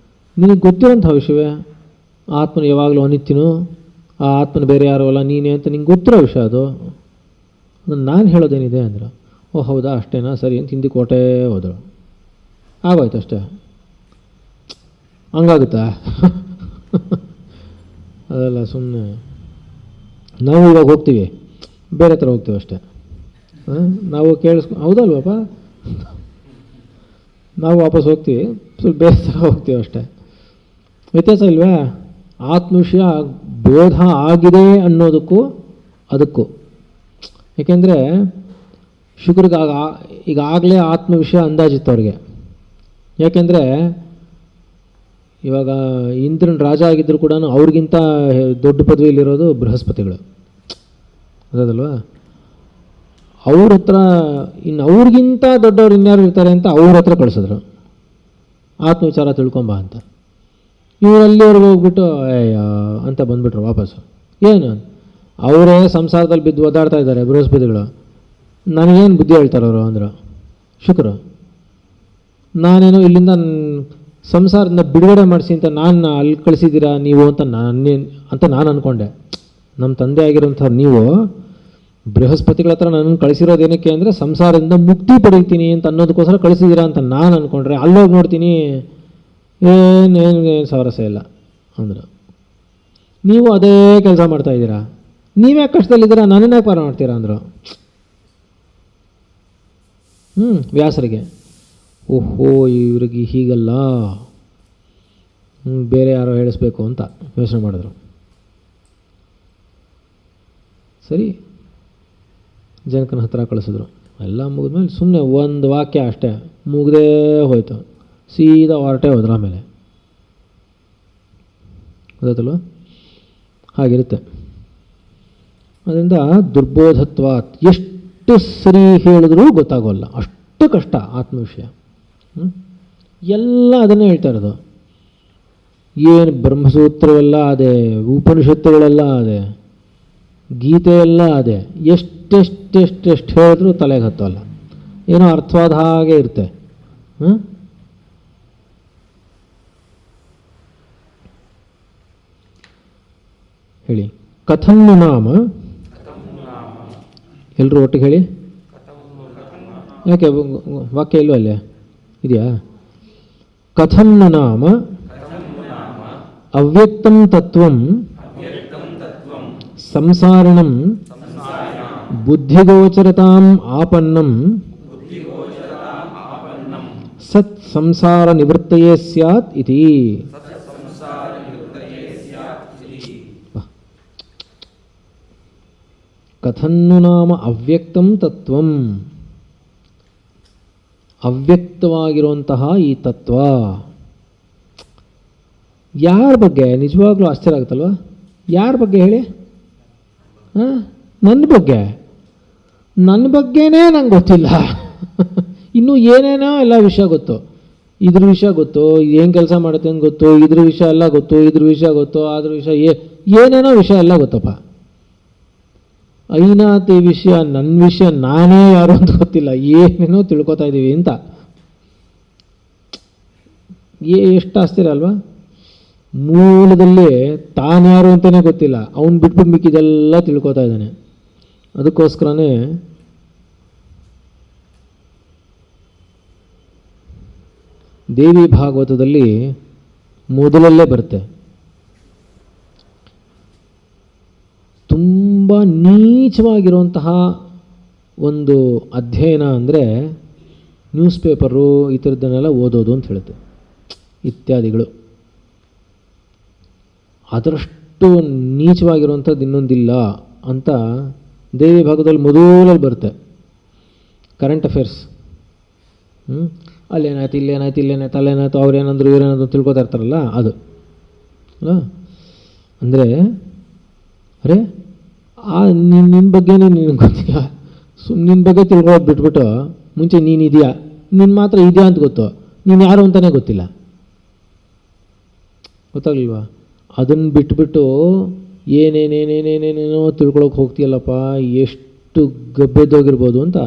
ನಿನಗೆ ಗೊತ್ತಿರೋಂಥ ವಿಷಯವೇ. ಆತ್ಮನ ಯಾವಾಗಲೂ ಅನಿತ್ಯನು, ಆ ಆತ್ಮನ ಬೇರೆ ಯಾರೋ ಅಲ್ಲ ನೀನೇ ಅಂತ ನಿಂಗೆ ಗೊತ್ತಿರೋ ವಿಷಯ ಅದು. ಅದನ್ನು ನಾನು ಹೇಳೋದೇನಿದೆ ಅಂದರು. ಓ ಹೌದಾ, ಅಷ್ಟೇನಾ, ಸರಿ ಅಂತ ಹಿಂದಿ ಕೋಟೆ ಹೋದರು. ಆಗೋಯ್ತು ಅಷ್ಟೇ. ಹಂಗಾಗುತ್ತಾ? ಅದೆಲ್ಲ ಸುಮ್ಮನೆ. ನಾವು ಇವಾಗ ಹೋಗ್ತೀವಿ, ಬೇರೆ ಥರ ಹೋಗ್ತೀವಿ ಅಷ್ಟೇ. ನಾವು ಹೌದಲ್ವಪ್ಪ, ನಾವು ವಾಪಸ್ ಹೋಗ್ತೀವಿ, ಸ್ವಲ್ಪ ಬೇರೆ ಥರ ಹೋಗ್ತೀವಿ ಅಷ್ಟೇ. ವ್ಯತ್ಯಾಸ ಇಲ್ವೇ? ಆತ್ಮ ವಿಷಯ ಬೋಧ ಆಗಿದೆ ಅನ್ನೋದಕ್ಕೂ ಅದಕ್ಕೂ. ಏಕೆಂದರೆ ಶುಕ್ರಿಗೆ ಈಗಾಗಲೇ ಆತ್ಮ ವಿಷಯ ಅಂದಾಜಿತ್ತು ಅವ್ರಿಗೆ. ಯಾಕೆಂದರೆ ಇವಾಗ ಇಂದ್ರನ ರಾಜ ಆಗಿದ್ದರೂ ಕೂಡ ಅವ್ರಿಗಿಂತ ದೊಡ್ಡ ಪದವಿಯಲ್ಲಿರೋದು ಬೃಹಸ್ಪತಿಗಳು, ಅದಲ್ವಾ? ಅವ್ರ ಹತ್ರ ಇನ್ನು ಅವ್ರಿಗಿಂತ ದೊಡ್ಡವ್ರು ಇನ್ಯಾರು ಇರ್ತಾರೆ ಅಂತ ಅವ್ರ ಹತ್ರ ಕಳಿಸಿದ್ರು, ಆತ್ಮ ವಿಚಾರ ತಿಳ್ಕೊಂಬ ಅಂತ. ಇವರು ಅಲ್ಲಿವರೆಗೆ ಹೋಗ್ಬಿಟ್ಟು ಅಂತ ಬಂದುಬಿಟ್ರು ವಾಪಸ್ಸು. ಏನು ಅವರೇ ಸಂಸಾರದಲ್ಲಿ ಬಿದ್ದು ಒದ್ದಾಡ್ತಾ ಇದ್ದಾರೆ ಬೃಹಸ್ಪತಿಗಳು, ನನಗೇನು ಬುದ್ಧಿ ಹೇಳ್ತಾರೆ ಅವರು ಅಂದರು ಶುಕ್ರು. ನಾನೇನೋ ಇಲ್ಲಿಂದ ಸಂಸಾರದಿಂದ ಬಿಡುಗಡೆ ಮಾಡಿಸಿ ಅಂತ ನಾನು ಅಲ್ಲಿ ಕಳಿಸಿದ್ದೀರಾ ನೀವು ಅಂತ ನಾನು ಅಂದ್ಕೊಂಡೆ. ನಮ್ಮ ತಂದೆ ಆಗಿರೋಂಥವ್ರು ನೀವು ಬೃಹಸ್ಪತಿಗಳ ಹತ್ರ ನನ್ನನ್ನು ಕಳಿಸಿರೋದೇನಕ್ಕೆ ಅಂದರೆ ಸಂಸಾರದಿಂದ ಮುಕ್ತಿ ಪಡೀತೀನಿ ಅಂತ ಅನ್ನೋದಕ್ಕೋಸ್ಕರ ಕಳಿಸಿದ್ದೀರಾ ಅಂತ ನಾನು ಅಂದ್ಕೊಂಡ್ರೆ, ಅಲ್ಲೋಗಿ ನೋಡ್ತೀನಿ ಏನೇನು ಸಮರಸ ಇಲ್ಲ ಅಂದರು. ನೀವು ಅದೇ ಕೆಲಸ ಮಾಡ್ತಾಯಿದ್ದೀರಾ, ನೀವೇ ಕಷ್ಟದಲ್ಲಿದ್ದೀರಾ, ನನ್ನನ್ನೇ ಪಾರ ಮಾಡ್ತೀರಾ ಅಂದರು. ವ್ಯಾಸರಿಗೆ ಓಹೋ ಇವ್ರಿಗೆ ಹೀಗಲ್ಲ, ಬೇರೆ ಯಾರೋ ಹೇಳಿಸ್ಬೇಕು ಅಂತ ಯೋಚನೆ ಮಾಡಿದ್ರು. ಸರಿ, ಜನಕನ ಹತ್ರ ಕಳಿಸಿದ್ರು. ಎಲ್ಲ ಮುಗಿದ್ಮೇಲೆ ಸುಮ್ಮನೆ ಒಂದು ವಾಕ್ಯ ಅಷ್ಟೇ ಮುಗ್ದೇ ಹೋಯ್ತು, ಸೀದಾ ಹೊರಟೆ ಹೋದ್ರ. ಆಮೇಲೆ ಗೊತ್ತಲ್ವ? ಹಾಗಿರುತ್ತೆ. ಅದರಿಂದ ದುರ್ಬೋಧತ್ವ, ಎಷ್ಟು ಸರಿ ಹೇಳಿದ್ರೂ ಗೊತ್ತಾಗೋಲ್ಲ, ಅಷ್ಟು ಕಷ್ಟ ಆತ್ಮ ವಿಷಯ. ಎಲ್ಲ ಅದನ್ನೇ ಹೇಳ್ತಾ ಇರೋದು. ಏನು ಬ್ರಹ್ಮಸೂತ್ರವೆಲ್ಲ ಅದೇ, ಉಪನಿಷತ್ತುಗಳೆಲ್ಲ ಅದೇ, ಗೀತೆ ಎಲ್ಲ ಅದೇ. ಎಷ್ಟೆಷ್ಟು ಹೇಳಿದ್ರೂ ತಲೆಗೆ ಹತ್ತೋಲ್ಲ, ಏನೋ ಅರ್ಥವಾದ ಹಾಗೆ ಇರುತ್ತೆ. ಹೇಳಿ, ಕಥನ್ನು ನಾಮ. ಎಲ್ಲರೂ ಒಟ್ಟಿಗೆ ಹೇಳಿ. ಯಾಕೆ ವಾಕ್ಯ ಇಲ್ಲೋ ಅಲ್ಲೇ ಇದೆಯಾ? ಕಥನ್ನು ನಾಮ ಅವ್ಯಕ್ತಂ ತತ್ವಂ ಸಂಸಾರಿಣಂ ಬುದ್ಧಿಗೋಚರತಾಂ ಆಪನ್ನಂ ಸತ್ ಸಂಸಾರ ನಿವೃತ್ತಯೇ ಸ್ಯಾತ್ ಇತಿ. ಕಥನ್ನು ನಾಮ ಅವ್ಯಕ್ತಂ ತತ್ವಂ, ಅವ್ಯಕ್ತವಾಗಿರುವಂತಹ ಈ ತತ್ವ ಯಾರ ಬಗ್ಗೆ? ನಿಜವಾಗ್ಲೂ ಆಶ್ಚರ್ಯ ಆಗುತ್ತಲ್ವ? ಯಾರ ಬಗ್ಗೆ ಹೇಳಿ? ನನ್ನ ಬಗ್ಗೆನೇ ನಂಗೆ ಗೊತ್ತಿಲ್ಲ. ಇನ್ನೂ ಏನೇನೋ ಎಲ್ಲ ವಿಷಯ ಗೊತ್ತು, ಇದ್ರ ವಿಷಯ ಗೊತ್ತು, ಏನು ಕೆಲಸ ಮಾಡುತ್ತೆ ಅಂತ ಗೊತ್ತು, ಇದ್ರ ವಿಷಯ ಎಲ್ಲ ಗೊತ್ತು, ಇದ್ರ ವಿಷಯ ಗೊತ್ತು, ಅದ್ರ ವಿಷಯ ಏನೇನೋ ವಿಷಯ ಎಲ್ಲ ಗೊತ್ತಪ್ಪ. ಐನಾತಿ ವಿಷಯ, ನನ್ನ ವಿಷಯ ನಾನೇ ಯಾರು ಅಂತ ಗೊತ್ತಿಲ್ಲ, ಏನೇನೋ ತಿಳ್ಕೊತಾ ಇದ್ದೀವಿ ಅಂತ. ಎಷ್ಟು ಆಶ್ಚರ್ಯ ಅಲ್ವಾ? ಮೂಲದಲ್ಲಿ ತಾನ್ಯಾರು ಅಂತಲೇ ಗೊತ್ತಿಲ್ಲ, ಅವನು ಬಿಟ್ಬಿಟ್ಟು ಮಿಕ್ಕಿದೆಲ್ಲ ತಿಳ್ಕೊತಾ ಇದ್ದಾನೆ. ಅದಕ್ಕೋಸ್ಕರನೇ ದೇವಿ ಭಾಗವತದಲ್ಲಿ ಮೊದಲಲ್ಲೇ ಬರುತ್ತೆ. ತುಂಬ ನೀಚವಾಗಿರುವಂತಹ ಒಂದು ಅಧ್ಯಯನ ಅಂದರೆ ನ್ಯೂಸ್ ಪೇಪರು ಈ ಥರದ್ದನ್ನೆಲ್ಲ ಓದೋದು ಅಂತ ಹೇಳುತ್ತೆ ಇತ್ಯಾದಿಗಳು. ಅದರಷ್ಟು ನೀಚವಾಗಿರುವಂಥದ್ದು ಇನ್ನೊಂದಿಲ್ಲ ಅಂತ ದೇವಿ ಭಾಗದಲ್ಲಿ ಮೊದಲಲ್ಲಿ ಬರುತ್ತೆ. ಕರೆಂಟ್ ಅಫೇರ್ಸ್, ಅಲ್ಲೇನಾಯ್ತು, ಇಲ್ಲೇನಾಯ್ತು, ಅಲ್ಲೇನಾಯ್ತು, ಅವ್ರೇನಂದ್ರು ಇವರೇನಾದ್ರು ತಿಳ್ಕೊತಾ ಇರ್ತಾರಲ್ಲ ಅದು ಅಲ್ಲ. ಅಂದರೆ ಅರೆ ನಿನ್ನ ಬಗ್ಗೆನೇ ನಿನಗೆ ಗೊತ್ತಿಲ್ಲ, ನಿನ್ನ ಬಗ್ಗೆ ತಿಳ್ಕೊಳ್ಳೋದು ಬಿಟ್ಬಿಟ್ಟು ಮುಂಚೆ ನೀನು ಇದೆಯಾ, ನಿನ್ನ ಮಾತ್ರ ಇದೆಯಾ ಅಂತ ಗೊತ್ತು, ನೀನು ಯಾರು ಅಂತಲೇ ಗೊತ್ತಿಲ್ಲ, ಗೊತ್ತಾಗಲಿಲ್ವಾ? ಅದನ್ನು ಬಿಟ್ಬಿಟ್ಟು ಏನೇನೇನೇನೇನೇನೇನೋ ತಿಳ್ಕೊಳಕ್ಕೆ ಹೋಗ್ತೀಯಲ್ಲಪ್ಪ, ಎಷ್ಟು ಗಬ್ಬೆದ್ದೋಗಿರ್ಬೋದು ಅಂತ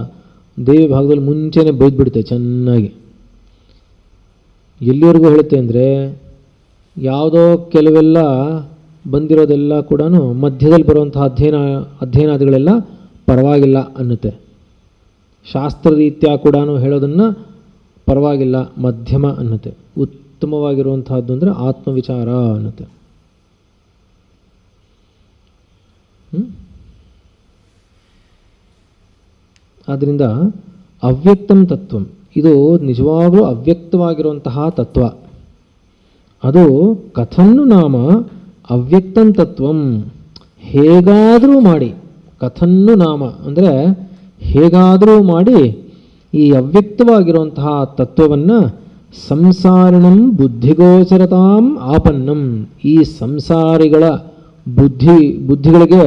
ದೇವಿ ಭಾಗದಲ್ಲಿ ಮುಂಚೆನೇ ಬೈದ್ಬಿಡುತ್ತೆ ಚೆನ್ನಾಗಿ. ಎಲ್ಲಿವರೆಗೂ ಹೇಳುತ್ತೆ ಅಂದರೆ, ಯಾವುದೋ ಕೆಲವೆಲ್ಲ ಬಂದಿರೋದೆಲ್ಲ ಕೂಡ ಮಧ್ಯದಲ್ಲಿ ಬರುವಂತಹ ಅಧ್ಯಯನಾದಿಗಳೆಲ್ಲ ಪರವಾಗಿಲ್ಲ ಅನ್ನುತ್ತೆ. ಶಾಸ್ತ್ರರೀತ್ಯ ಕೂಡ ಹೇಳೋದನ್ನು ಪರವಾಗಿಲ್ಲ, ಮಧ್ಯಮ ಅನ್ನುತ್ತೆ. ಉತ್ತಮವಾಗಿರುವಂತಹದ್ದು ಅಂದರೆ ಆತ್ಮವಿಚಾರ ಅನ್ನುತ್ತೆ. ಆದ್ದರಿಂದ ಅವ್ಯಕ್ತಂ ತತ್ವಂ, ಇದು ನಿಜವಾಗಲೂ ಅವ್ಯಕ್ತವಾಗಿರುವಂತಹ ತತ್ವ. ಅದು ಕಥನ್ನು ನಾಮ ಅವ್ಯಕ್ತಂ ತತ್ವಂ, ಹೇಗಾದರೂ ಮಾಡಿ, ಕಥನ್ನು ನಾಮ ಅಂದರೆ ಹೇಗಾದರೂ ಮಾಡಿ ಈ ಅವ್ಯಕ್ತವಾಗಿರುವಂತಹ ತತ್ವವನ್ನು ಸಂಸಾರಿಣಂ ಬುದ್ಧಿಗೋಚರತಾಂ ಆಪನ್ನಂ, ಈ ಸಂಸಾರಿಗಳ ಬುದ್ಧಿಗಳಿಗೆ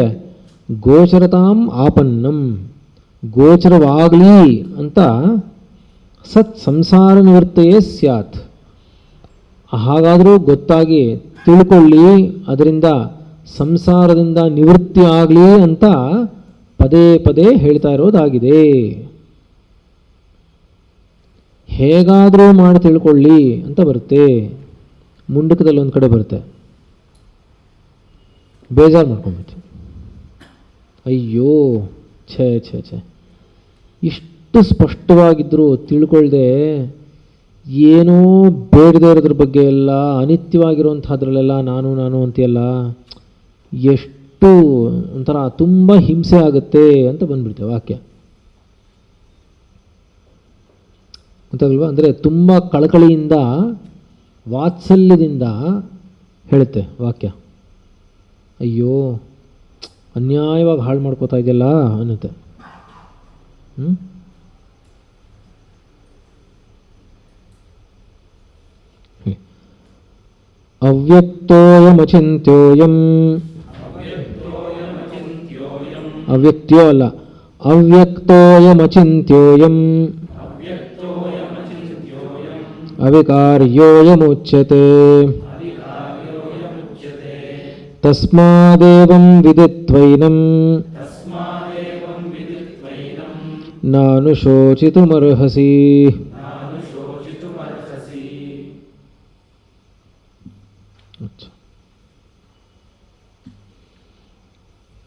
ಗೋಚರತಾಂ ಆಪನ್ನಂ, ಗೋಚರವಾಗಲಿ ಅಂತ ಸತ್ ಸಂಸಾರ ನಿವೃತ್ತಯೇ ಸ್ಯಾತ್, ಹಾಗಾದರೂ ಗೊತ್ತಾಗಿ ತಿಳ್ಕೊಳ್ಳಿ, ಅದರಿಂದ ಸಂಸಾರದಿಂದ ನಿವೃತ್ತಿ ಆಗಲಿ ಅಂತ ಪದೇ ಪದೇ ಹೇಳ್ತಾ ಇರೋದಾಗಿದೆ. ಹೇಗಾದರೂ ಮಾಡಿ ತಿಳ್ಕೊಳ್ಳಿ ಅಂತ ಬರುತ್ತೆ. ಮುಂಡಕದಲ್ಲಿ ಒಂದು ಕಡೆ ಬರುತ್ತೆ, ಬೇಜಾರು ಮಾಡ್ಕೊಂಬಿಟ್ಟು, ಅಯ್ಯೋ ಛೇ ಛೇ ಛೇ, ಇಷ್ಟು ಸ್ಪಷ್ಟವಾಗಿದ್ದರೂ ತಿಳ್ಕೊಳ್ದೆ ಏನೋ ಬೇಡದೇ ಇರೋದ್ರ ಬಗ್ಗೆ ಎಲ್ಲ, ಅನಿತ್ಯವಾಗಿರುವಂಥದ್ರಲ್ಲೆಲ್ಲ ನಾನು ನಾನು ಅಂತೆಲ್ಲ, ಎಷ್ಟು ಒಂಥರ ತುಂಬ ಹಿಂಸೆ ಆಗುತ್ತೆ ಅಂತ ಬಂದ್ಬಿಡ್ತೇವೆ ವಾಕ್ಯ. ಗೊತ್ತಾಗಲ್ವಾ? ಅಂದರೆ ತುಂಬ ಕಳಕಳಿಯಿಂದ ವಾತ್ಸಲ್ಯದಿಂದ ಹೇಳುತ್ತೆ ವಾಕ್ಯ. ಅಯ್ಯೋ ಅನ್ಯಾಯವಾಗಿ ಹಾಳು ಮಾಡ್ಕೋತಾ ಇದೆಯಲ್ಲ ಅನ್ನುತ್ತೆ. ಅವ್ಯಕ್ತೋಯಮಚಿಂತ್ಯೋಯಂ, ಅವ್ಯಕ್ತ್ಯೋ ಅಲ್ಲ, ಅವ್ಯಕ್ತೋಯಮಚಿಂತ್ಯೋಯಂ ಅವಿಕಾರ್ಯೋಯಮುಚ್ಯತೆ, ತಸ್ಮಾದೇವಂ ವಿದಿತ್ವೈನಂ ನಾನುಶೋಚಿತುಮರ್ಹಸಿ.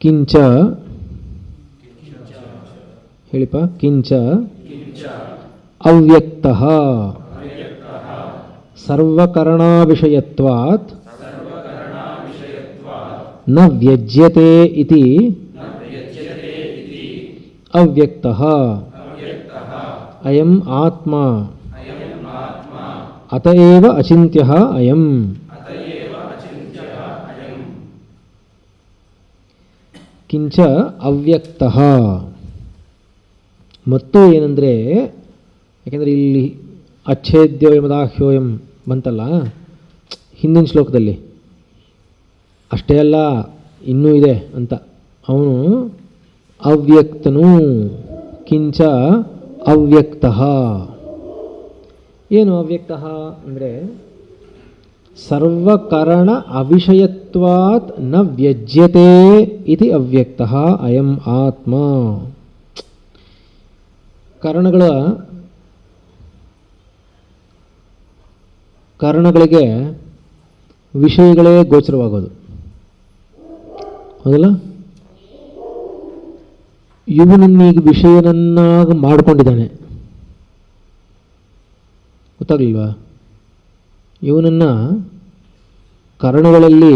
ಕಿಂಚ ಹೇಳಿಪ, ಕಿಂಚ ಅವ್ಯಕ್ತಃ ಸರ್ವಕರಣಾವಿಷಯತ್ವಾತ್ ನ ವ್ಯಜ್ಯತೆ ಇತಿ ಅವ್ಯಕ್ತಃ ಅಯಂ ಆತ್ಮ ಅತಏವ ಅಚಿಂತ್ಯಃ ಅಯಂ. ಕಿಂಚ ಅವ್ಯಕ್ತಃ, ಮತ್ತು ಏನಂದರೆ, ಯಾಕೆಂದರೆ ಇಲ್ಲಿ ಅಚ್ಛೇದ್ಯೋಯಮದಾಹ್ಯೋಯಂ ಬಂತಲ್ಲ ಹಿಂದಿನ ಶ್ಲೋಕದಲ್ಲಿ, ಅಷ್ಟೇ ಅಲ್ಲ ಇನ್ನೂ ಇದೆ ಅಂತ. ಅವನು ಅವ್ಯಕ್ತನು. ಕಿಂಚ ಅವ್ಯಕ್ತಃ, ಏನು ಅವ್ಯಕ್ತಃ ಅಂದರೆ ಸರ್ವಕರಣ ಅವಿಷಯತ್ವಾತ್ ನ ವ್ಯಜ್ಯತೆ ಇತಿ ಅವ್ಯಕ್ತಃ ಅಯಂ ಆತ್ಮ. ಕಾರಣಗಳಿಗೆ ವಿಷಯಗಳೇ ಗೋಚರವಾಗೋದು, ಹೌದಲ್ಲ? ಇವನನ್ನೀಗ ವಿಷಯನನ್ನಾಗಿ ಮಾಡಿಕೊಂಡಿದ್ದಾನೆ, ಗೊತ್ತಾಗಲಿಲ್ವಾ? ಇವನನ್ನು ಕರ್ಣಗಳಲ್ಲಿ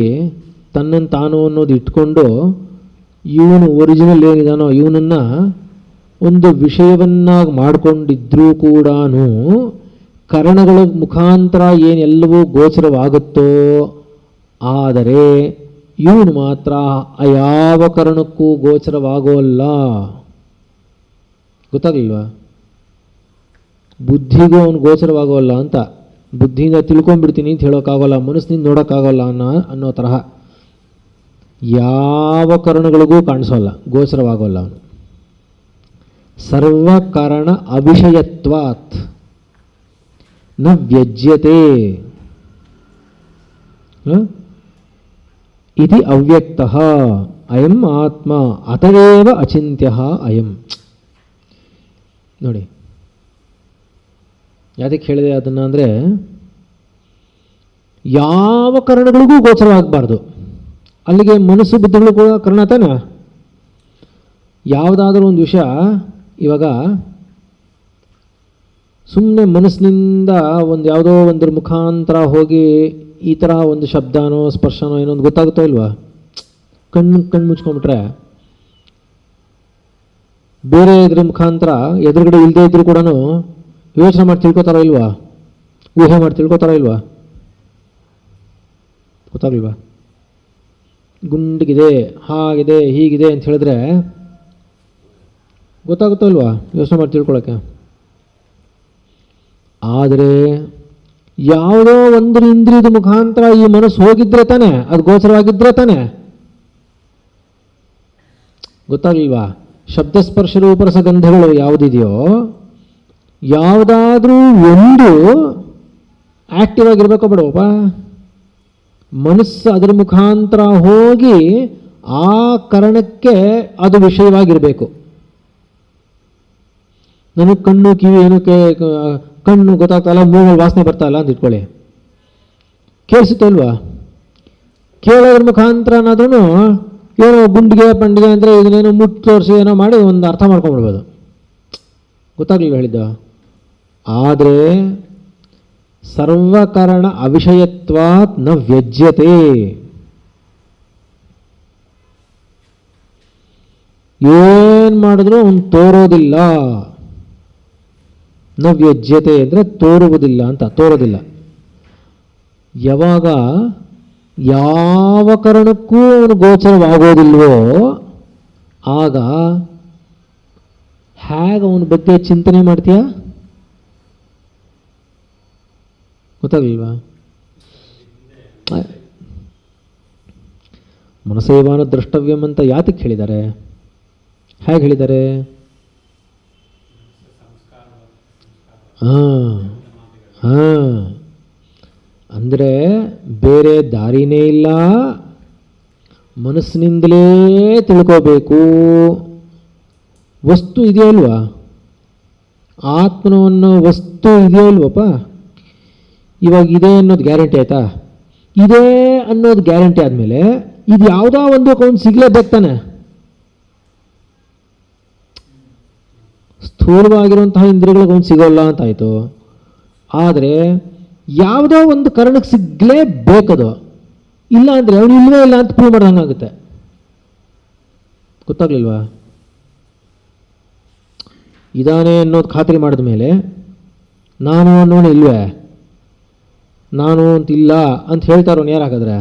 ತನ್ನನ್ನು ತಾನು ಅನ್ನೋದು ಇಟ್ಕೊಂಡು ಇವನು ಒರಿಜಿನಲ್ ಏನಿದಾನೋ ಇವನನ್ನು ಒಂದು ವಿಷಯವನ್ನಾಗಿ ಮಾಡಿಕೊಂಡಿದ್ರೂ ಕೂಡ ಕರ್ಣಗಳ ಮುಖಾಂತರ ಏನೆಲ್ಲವೂ ಗೋಚರವಾಗುತ್ತೋ, ಆದರೆ ಇವನು ಮಾತ್ರ ಯಾವ ಕರ್ಣಕ್ಕೂ ಗೋಚರವಾಗೋಲ್ಲ. ಗೊತ್ತಾಗಲಿಲ್ವಾ? ಬುದ್ಧಿಗೂ ಅವನು ಗೋಚರವಾಗೋಲ್ಲ ಅಂತ. ಬುದ್ಧಿಯಿಂದ ತಿಳ್ಕೊಂಡ್ಬಿಡ್ತೀನಿ ಅಂತ ಹೇಳೋಕ್ಕಾಗೋಲ್ಲ, ಮನಸ್ಸಿನಿಂದ ನೋಡೋಕ್ಕಾಗೋಲ್ಲ ಅನ್ನೋ ತರಹ ಯಾವ ಕರ್ಣಗಳಿಗೂ ಕಾಣಿಸೋಲ್ಲ, ಗೋಚರವಾಗೋಲ್ಲ ಅವನು. ಸರ್ವಕರಣ ಅವಿಷಯತ್ವಾತ್ ನ ವ್ಯಜ್ಯತೆ ಇತಿ ಅವ್ಯಕ್ತಃ ಅಯಂ ಆತ್ಮ ಅತವೇವ ಅಚಿಂತ್ಯಃ ಅಯಂ. ನೋಡಿ ಯಾತಕ್ಕೆ ಹೇಳಿದೆ ಅದನ್ನು ಅಂದರೆ, ಯಾವ ಕರ್ಣಗಳಿಗೂ ಗೋಚರವಾಗಬಾರ್ದು. ಅಲ್ಲಿಗೆ ಮನಸ್ಸು ಬುದ್ಧಿಗಳು ಕೂಡ ಕರ್ಣ ತಾನೆ. ಯಾವುದಾದ್ರೂ ಒಂದು ವಿಷಯ ಇವಾಗ ಸುಮ್ಮನೆ ಮನಸ್ಸಿನಿಂದ ಒಂದು ಯಾವುದೋ ಒಂದರ ಮುಖಾಂತರ ಹೋಗಿ ಈ ಥರ ಒಂದು ಶಬ್ದನೋ ಸ್ಪರ್ಶನೋ ಏನೋ ಒಂದು ಗೊತ್ತಾಗುತ್ತೋ ಇಲ್ವಾ? ಕಣ್ಣು ಮುಚ್ಕೊಂಡ್ಬಿಟ್ರೆ ಬೇರೆ ಇದ್ರ ಮುಖಾಂತರ ಎದುರುಗಡೆ ಇಲ್ಲದೇ ಇದ್ರೂ ಕೂಡ ಯೋಚನೆ ಮಾಡಿ ತಿಳ್ಕೊತಾರೋ ಇಲ್ವಾ? ಊಹೆ ಮಾಡಿ ತಿಳ್ಕೊತಾರೋ ಇಲ್ವಾ? ಗೊತ್ತಾಗಲ್ವಾ? ಗುಂಡಿಗಿದೆ, ಹಾಗಿದೆ, ಹೀಗಿದೆ ಅಂತ ಹೇಳಿದ್ರೆ ಗೊತ್ತಾಗುತ್ತೋ ಇಲ್ವಾ ಯೋಚನೆ ಮಾಡಿ ತಿಳ್ಕೊಳ್ಳೋಕ್ಕೆ? ಆದರೆ ಯಾವುದೋ ಒಂದು ಇಂದ್ರಿಯದ ಮುಖಾಂತರ ಈ ಮನಸ್ಸು ಹೋಗಿದ್ರೆ ತಾನೆ, ಅದು ಗೋಚರವಾಗಿದ್ರೆ ತಾನೆ. ಗೊತ್ತಾಗಲಿಲ್ವಾ? ಶಬ್ದಸ್ಪರ್ಶ ರೂಪರಸಗಂಧಗಳು ಯಾವುದಿದೆಯೋ ಯಾವುದಾದ್ರೂ ಒಂದು ಆಕ್ಟಿವ್ ಆಗಿರ್ಬೇಕೋ ಬೇಡವಪ್ಪ. ಮನಸ್ಸು ಅದರ ಮುಖಾಂತರ ಹೋಗಿ ಆ ಕಾರಣಕ್ಕೆ ಅದು ವಿಷಯವಾಗಿರಬೇಕು. ನನಗೆ ಕಣ್ಣು ಕಿವಿ ಏನಕ್ಕೆ ಕಣ್ಣು ಗೊತ್ತಾಗ್ತಾಯಿಲ್ಲ, ಮೂಗಲ್ಲಿ ವಾಸನೆ ಬರ್ತಾಯಿಲ್ಲ ಅಂತ ಇಟ್ಕೊಳ್ಳಿ, ಕೇಳಿಸುತ್ತಲ್ವಾ? ಕೇಳೋದ್ರ ಮುಖಾಂತರನಾದ್ರೂ ಏನೋ ಗುಂಡಿಗೆ ಪಂಡಿಗೆ ಅಂದರೆ ಇದನ್ನೇನೋ ಮುಟ್ಟು ತೋರಿಸಿ ಏನೋ ಮಾಡಿ ಒಂದು ಅರ್ಥ ಮಾಡ್ಕೊಂಡ್ಬಿಡ್ಬೋದು. ಗೊತ್ತಾಗಲಿಲ್ಲ ಹೇಳಿದ್ದ. ಆದರೆ ಸರ್ವಕರಣ ಅವಿಷಯತ್ವಾತ್ ನ ವ್ಯಜ್ಯತೆ. ಏನು ಮಾಡಿದ್ರೂ ಅವನು ತೋರೋದಿಲ್ಲ. ನ ವ್ಯಜ್ಯತೆ ಅಂದರೆ ತೋರುವುದಿಲ್ಲ ಅಂತ, ತೋರೋದಿಲ್ಲ. ಯಾವಾಗ ಯಾವ ಕಾರಣಕ್ಕೂ ಅವನು ಗೋಚರವಾಗೋದಿಲ್ವೋ ಆಗ ಹೇಗೆ ಅವನ ಬಗ್ಗೆ ಚಿಂತನೆ ಮಾಡ್ತೀಯ? ಗೊತ್ತಾಗಲಿಲ್ವಾ? ಮನಸೇವಾನ ದ್ರಷ್ಟವ್ಯಂ ಅಂತ ಯಾತಕ್ಕೆ ಹೇಳಿದ್ದಾರೆ? ಹೇಗೆ ಹೇಳಿದ್ದಾರೆ? ಅಂದರೆ ಬೇರೆ ದಾರಿನೇ ಇಲ್ಲ, ಮನಸ್ಸಿನಿಂದಲೇ ತಿಳ್ಕೋಬೇಕು. ವಸ್ತು ಇದೆಯೋ ಅಲ್ವಾ? ಆತ್ಮನೋ ವಸ್ತು ಇದೆಯೋ ಅಲ್ವಪ್ಪ? ಇವಾಗ ಇದೆ ಅನ್ನೋದು ಗ್ಯಾರಂಟಿ ಆಯ್ತಾ? ಇದೆ ಅನ್ನೋದು ಗ್ಯಾರಂಟಿ ಆದಮೇಲೆ ಇದು ಯಾವುದೋ ಒಂದು ಅವನು ಸಿಗಲೇಬೇಕು ತಾನೆ. ಸ್ಥೂಲವಾಗಿರುವಂತಹ ಇಂದ್ರಿಯಗಳಿಗೆ ಅವನು ಸಿಗೋಲ್ಲ ಅಂತಾಯಿತು. ಆದರೆ ಯಾವುದೋ ಒಂದು ಕಾರಣಕ್ಕೆ ಸಿಗಲೇಬೇಕದು. ಇಲ್ಲ ಅಂದರೆ ಅವನು ಇಲ್ಲವೇ ಇಲ್ಲ ಅಂತ ಪ್ರೂವ್ ಮಾಡೋಂಗಾಗುತ್ತೆ. ಗೊತ್ತಾಗ್ಲಿಲ್ವಾ? ಇದಾನೆ ಅನ್ನೋದು ಖಾತ್ರಿ ಮಾಡಿದ ಮೇಲೆ ನಾನು ಅನ್ನೋನು ಇಲ್ವೇ, ನಾನು ಅಂತಿಲ್ಲ ಅಂತ ಹೇಳ್ತಾರೋನು ಯಾರು ಹಾಗಾದ್ರೆ?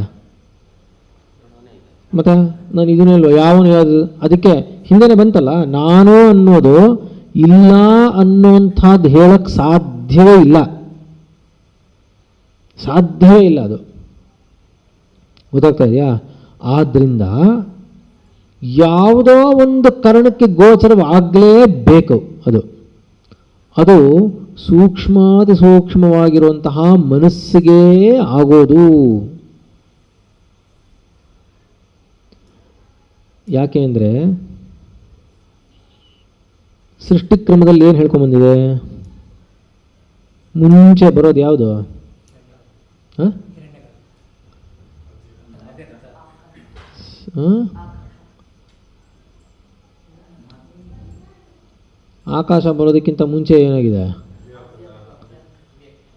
ಮತ್ತೆ ನಾನು ಇದನ್ನೇ ಇಲ್ವ ಯಾವನು ಯಾವುದು? ಅದಕ್ಕೆ ಹಿಂದೆನೇ ಬಂತಲ್ಲ, ನಾನು ಅನ್ನೋದು ಇಲ್ಲ ಅನ್ನೋಂಥದ್ದು ಹೇಳಕ್ಕೆ ಸಾಧ್ಯವೇ ಇಲ್ಲ, ಸಾಧ್ಯವೇ ಇಲ್ಲ. ಅದು ಗೊತ್ತಾಗ್ತಾ ಇದೆಯಾ? ಆದ್ದರಿಂದ ಯಾವುದೋ ಒಂದು ಕಾರಣಕ್ಕೆ ಗೋಚರವಾಗಲೇಬೇಕು. ಅದು ಸೂಕ್ಷ್ಮಾತಿ ಸೂಕ್ಷ್ಮವಾಗಿರುವಂತಹ ಮನಸ್ಸಿಗೆ ಆಗೋದು. ಯಾಕೆ ಅಂದರೆ ಸೃಷ್ಟಿಕ್ರಮದಲ್ಲಿ ಏನು ಹೇಳ್ಕೊಂಬಂದಿದೆ? ಮುಂಚೆ ಬರೋದು ಯಾವುದು? ಆಕಾಶ ಬರೋದಕ್ಕಿಂತ ಮುಂಚೆ ಏನಾಗಿದೆ?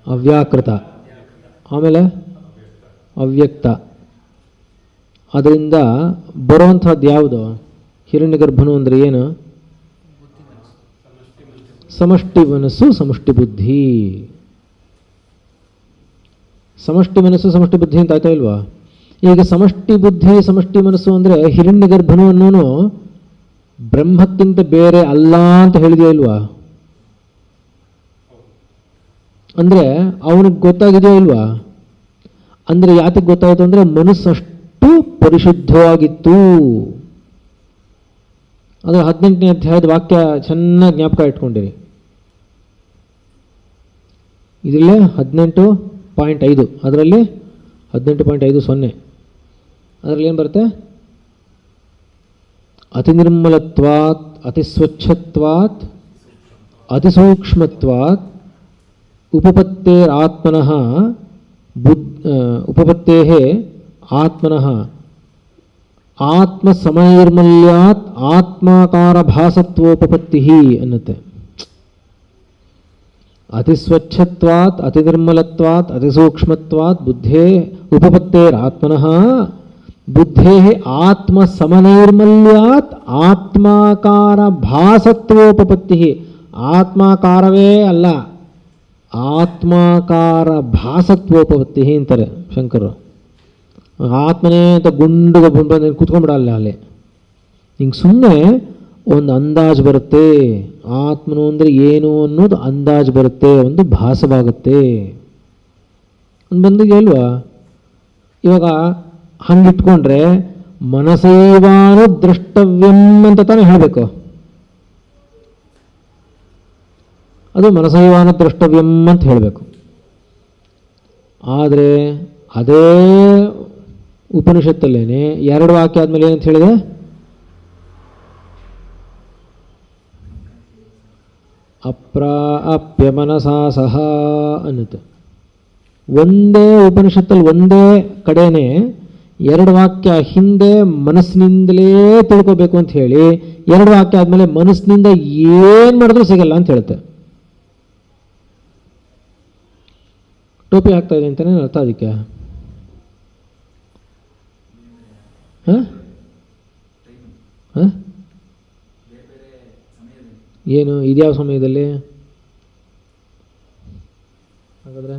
ಅವ್ಯಾಕೃತ. ಆಮೇಲೆ ಅವ್ಯಕ್ತ. ಅದರಿಂದ ಬರುವಂಥದ್ದು ಯಾವುದು? ಹಿರಣ್ಯಗರ್ಭನು ಅಂದರೆ ಏನು? ಸಮಷ್ಟಿ ಮನಸ್ಸು, ಸಮಷ್ಟಿ ಬುದ್ಧಿ. ಸಮಷ್ಟಿ ಮನಸ್ಸು, ಸಮಷ್ಟಿ ಬುದ್ಧಿ ಅಂತ ಆಯ್ತಾ ಇಲ್ವಾ? ಈಗ ಸಮಷ್ಟಿ ಬುದ್ಧಿ, ಸಮಷ್ಟಿ ಮನಸ್ಸು ಅಂದರೆ ಹಿರಣ್ಯಗರ್ಭನು ಅನ್ನೋನು ಬ್ರಹ್ಮಕ್ಕಿಂತ ಬೇರೆ ಅಲ್ಲ ಅಂತ ಹೇಳಿದೆಯೋ ಇಲ್ವಾ? ಅಂದರೆ ಅವನಿಗೆ ಗೊತ್ತಾಗಿದೆಯೋ ಇಲ್ವಾ? ಅಂದರೆ ಯಾತಕ್ಕೆ ಗೊತ್ತಾಯಿತು ಅಂದರೆ ಮನಸ್ಸಷ್ಟು ಪರಿಶುದ್ಧವಾಗಿತ್ತು. ಅದು 18ನೇ ಅಧ್ಯಾಯದ ವಾಕ್ಯ ಚೆನ್ನಾಗಿ ಜ್ಞಾಪಕ ಇಟ್ಕೊಂಡಿರಿ. ಇದರಲ್ಲೇ 18.5, ಅದರಲ್ಲಿ 18.50 ಅದರಲ್ಲಿ ಏನು ಬರುತ್ತೆ? ಅತಿ ನಿರ್ಮಲತ್ವಾತ್, ಅತಿ ಸ್ವಚ್ಛತ್ವಾತ್, ಅತಿ ಸೂಕ್ಷ್ಮತ್ವಾತ್ ಉಪಪತ್ತೇರಾತ್ಮನಃ ಉಪಪತ್ತೇಃ ಆತ್ಮನಃ ಆತ್ಮಸಮೈರ್ಮಲ್ಯಾತ್ ಆತ್ಮಾಕಾರ ಭಾಸತ್ವೋಪಪತ್ತಿ ಅನ್ನುತ್ತೆ. ಅತಿ ಸ್ವಚ್ಛತ್ವಾತ್, ಅತಿ ನಿರ್ಮಲತ್ವಾತ್, ಅತಿ ಸೂಕ್ಷ್ಮತ್ವಾತ್ ಬುದ್ಧೇ ಉಪಪತ್ತೇರಾತ್ಮನಃ ಬುದ್ಧೇ ಆತ್ಮಸಮನೈರ್ಮಲ್ಯಾತ್ ಆತ್ಮಾಕಾರ ಭಾಸತ್ವೋಪಪತ್ತಿ. ಆತ್ಮಾಕಾರವೇ ಅಲ್ಲ, ಆತ್ಮಾಕಾರ ಭಾಸತ್ವೋಪಪತ್ತಿ ಅಂತಾರೆ ಶಂಕರರು. ಆತ್ಮನೇ ಅಂತ ಗುಂಡುಗ ಬಂದು ಕೂತ್ಕೊಂಡ್ಬಿಡಲ್ಲ ಅಲ್ಲಿ. ಹಿಂಗೆ ಸುಮ್ಮನೆ ಒಂದು ಅಂದಾಜು ಬರುತ್ತೆ. ಆತ್ಮನು ಅಂದರೆ ಏನು ಅನ್ನೋದು ಅಂದಾಜು ಬರುತ್ತೆ, ಒಂದು ಭಾಸವಾಗುತ್ತೆ. ಒಂದು ಬಂದಿಗೆ ಅಲ್ವಾ? ಇವಾಗ ಹಂಗಿಟ್ಕೊಂಡ್ರೆ ಮನಸೈವಾನು ದ್ರಷ್ಟವ್ಯಂ ಅಂತ ತಾನೇ ಹೇಳಬೇಕು. ಅದು ಮನಸೈವಾನು ದ್ರಷ್ಟವ್ಯಂ ಅಂತ ಹೇಳಬೇಕು. ಆದರೆ ಅದೇ ಉಪನಿಷತ್ತಲ್ಲೇನೆ 2 ವಾಕ್ಯ ಆದಮೇಲೆ ಏನಂತ ಹೇಳಿದೆ? ಅಪ್ರಾಪ್ಯ ಮನಸಾ ಸಹ ಅನ್ನುತ್ತೆ. ಒಂದೇ ಉಪನಿಷತ್ತಲ್ಲಿ ಒಂದೇ ಕಡೆನೇ 2 ವಾಕ್ಯ ಹಿಂದೆ ಮನಸ್ಸಿನಿಂದಲೇ ತಿಳ್ಕೋಬೇಕು ಅಂತ ಹೇಳಿ 2 ವಾಕ್ಯ ಆದಮೇಲೆ ಮನಸ್ಸಿನಿಂದ ಏನು ಮಾಡಿದ್ರೂ ಸಿಗಲ್ಲ ಅಂತ ಹೇಳುತ್ತೆ. ಟೋಪಿ ಹಾಕ್ತಾ ಇದೆ ಅಂತಾನೆ ಅರ್ಥ ಅದಕ್ಕೆ. ಏನು ಇದ್ಯಾವ ಸಮಯದಲ್ಲಿ ಹಾಗಾದ್ರೆ?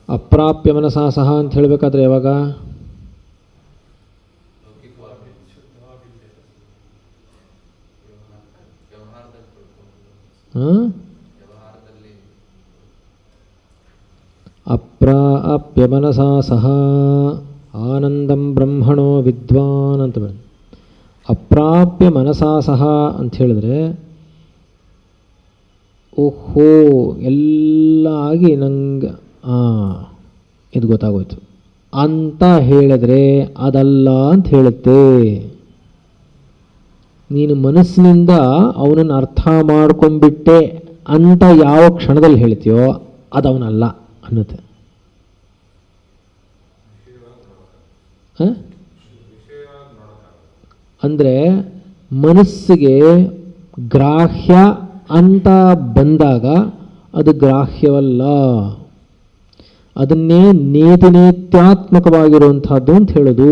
ಅಪ್ರಾಪ್ಯ ಮನಸಾ ಸಹ ಅಂತ ಹೇಳಬೇಕಾದ್ರೆ ಯಾವಾಗ? ಅಪ್ರಾಪ್ಯ ಮನಸಾ ಸಹ ಆನಂದಂ ಬ್ರಹ್ಮಣೋ ವಿದ್ವಾನ್ ಅಂತ ಬೇಡ. ಅಪ್ರಾಪ್ಯ ಮನಸಾ ಸಹ ಅಂತ ಹೇಳಿದ್ರೆ ಓಹೋ ಎಲ್ಲ ಆಗಿ ನಂಗೆ ಇದು ಗೊತ್ತಾಗೋಯ್ತು ಅಂತ ಹೇಳಿದ್ರೆ ಅದಲ್ಲ ಅಂತ ಹೇಳುತ್ತೆ. ನೀನು ಮನಸ್ಸಿನಿಂದ ಅವನನ್ನು ಅರ್ಥ ಮಾಡ್ಕೊಂಡ್ಬಿಟ್ಟೆ ಅಂತ ಯಾವ ಕ್ಷಣದಲ್ಲಿ ಹೇಳ್ತೀಯೋ ಅದು ಅವನಲ್ಲ ಅನ್ನುತ್ತೆ. ಅಂದರೆ ಮನಸ್ಸಿಗೆ ಗ್ರಾಹ್ಯ ಅಂತ ಬಂದಾಗ ಅದು ಗ್ರಾಹ್ಯವಲ್ಲ, ಅದನ್ನೇ ನೇತಿನೇತ್ಯಾತ್ಮಕವಾಗಿರುವಂಥದ್ದು ಅಂತ ಹೇಳೋದು.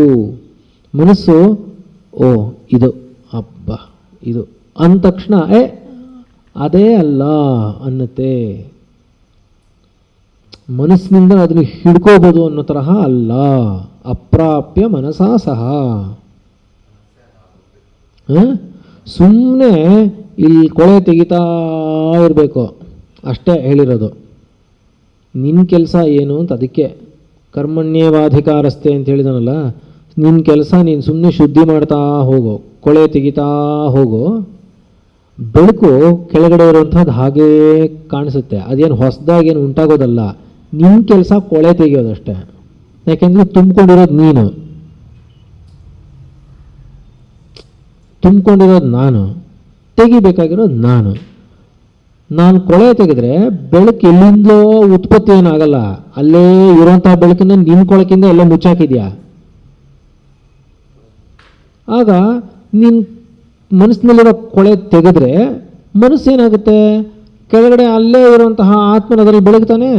ಮನಸ್ಸು ಓ ಇದು ಅಬ್ಬ ಇದು ಅಂದ ತಕ್ಷಣ ಅದೇ ಅಲ್ಲ ಅನ್ನತ್ತೆ. ಮನಸ್ಸಿನಿಂದ ಅದನ್ನು ಹಿಡ್ಕೋಬೋದು ಅನ್ನೋ ತರಹ ಅಲ್ಲ. ಅಪ್ರಾಪ್ಯ ಮನಸಾ ಸಹ ಸುಮ್ಮನೆ ಇಲ್ಲಿ ಕೊಳೆ ತೆಗಿತಾ ಇರಬೇಕು ಅಷ್ಟೇ ಹೇಳಿರೋದು. ನಿನ್ನ ಕೆಲಸ ಏನು ಅಂತ, ಅದಕ್ಕೆ ಕರ್ಮಣ್ಯೇವಾಧಿಕಾರಸ್ಥೆ ಅಂತ ಹೇಳಿದನಲ್ಲ, ನಿನ್ನ ಕೆಲಸ ನೀನು ಸುಮ್ಮನೆ ಶುದ್ಧಿ ಮಾಡ್ತಾ ಹೋಗು, ಕೊಳೆ ತೆಗಿತಾ ಹೋಗು. ಬೆಳಕು ಕೆಳಗಡೆ ಇರುವಂಥದ್ದು ಹಾಗೇ ಕಾಣಿಸುತ್ತೆ, ಅದೇನು ಹೊಸದಾಗೇನು ಉಂಟಾಗೋದಲ್ಲ. ನಿನ್ನ ಕೆಲಸ ಕೊಳೆ ತೆಗಿಯೋದಷ್ಟೇ. ಯಾಕೆಂದರೆ ತುಂಬಿಕೊಂಡಿರೋದು ನೀನು, ತುಂಬಿಕೊಂಡಿರೋದು ನಾನು, ತೆಗಿಬೇಕಾಗಿರೋದು ನಾನು. ನಾನು ಕೊಳೆ ತೆಗೆದ್ರೆ ಬೆಳಕು ಎಲ್ಲಿಂದಲೋ ಉತ್ಪತ್ತಿ ಏನಾಗಲ್ಲ, ಅಲ್ಲೇ ಇರುವಂತಹ ಬೆಳಕನ್ನು ನಿನ್ನ ಕೊಳಕಿಂದ ಎಲ್ಲ ಮುಚ್ಚಾಕಿದ್ಯಾ. ಆಗ ನಿನ್ನ ಮನಸ್ಸಿನಲ್ಲಿರೋ ಕೊಳೆ ತೆಗೆದ್ರೆ ಮನಸ್ಸೇನಾಗುತ್ತೆ, ಕೆಳಗಡೆ ಅಲ್ಲೇ ಇರುವಂತಹ ಆತ್ಮನ ಅದರಲ್ಲಿ ಬೆಳಗ್ತಾನೆ.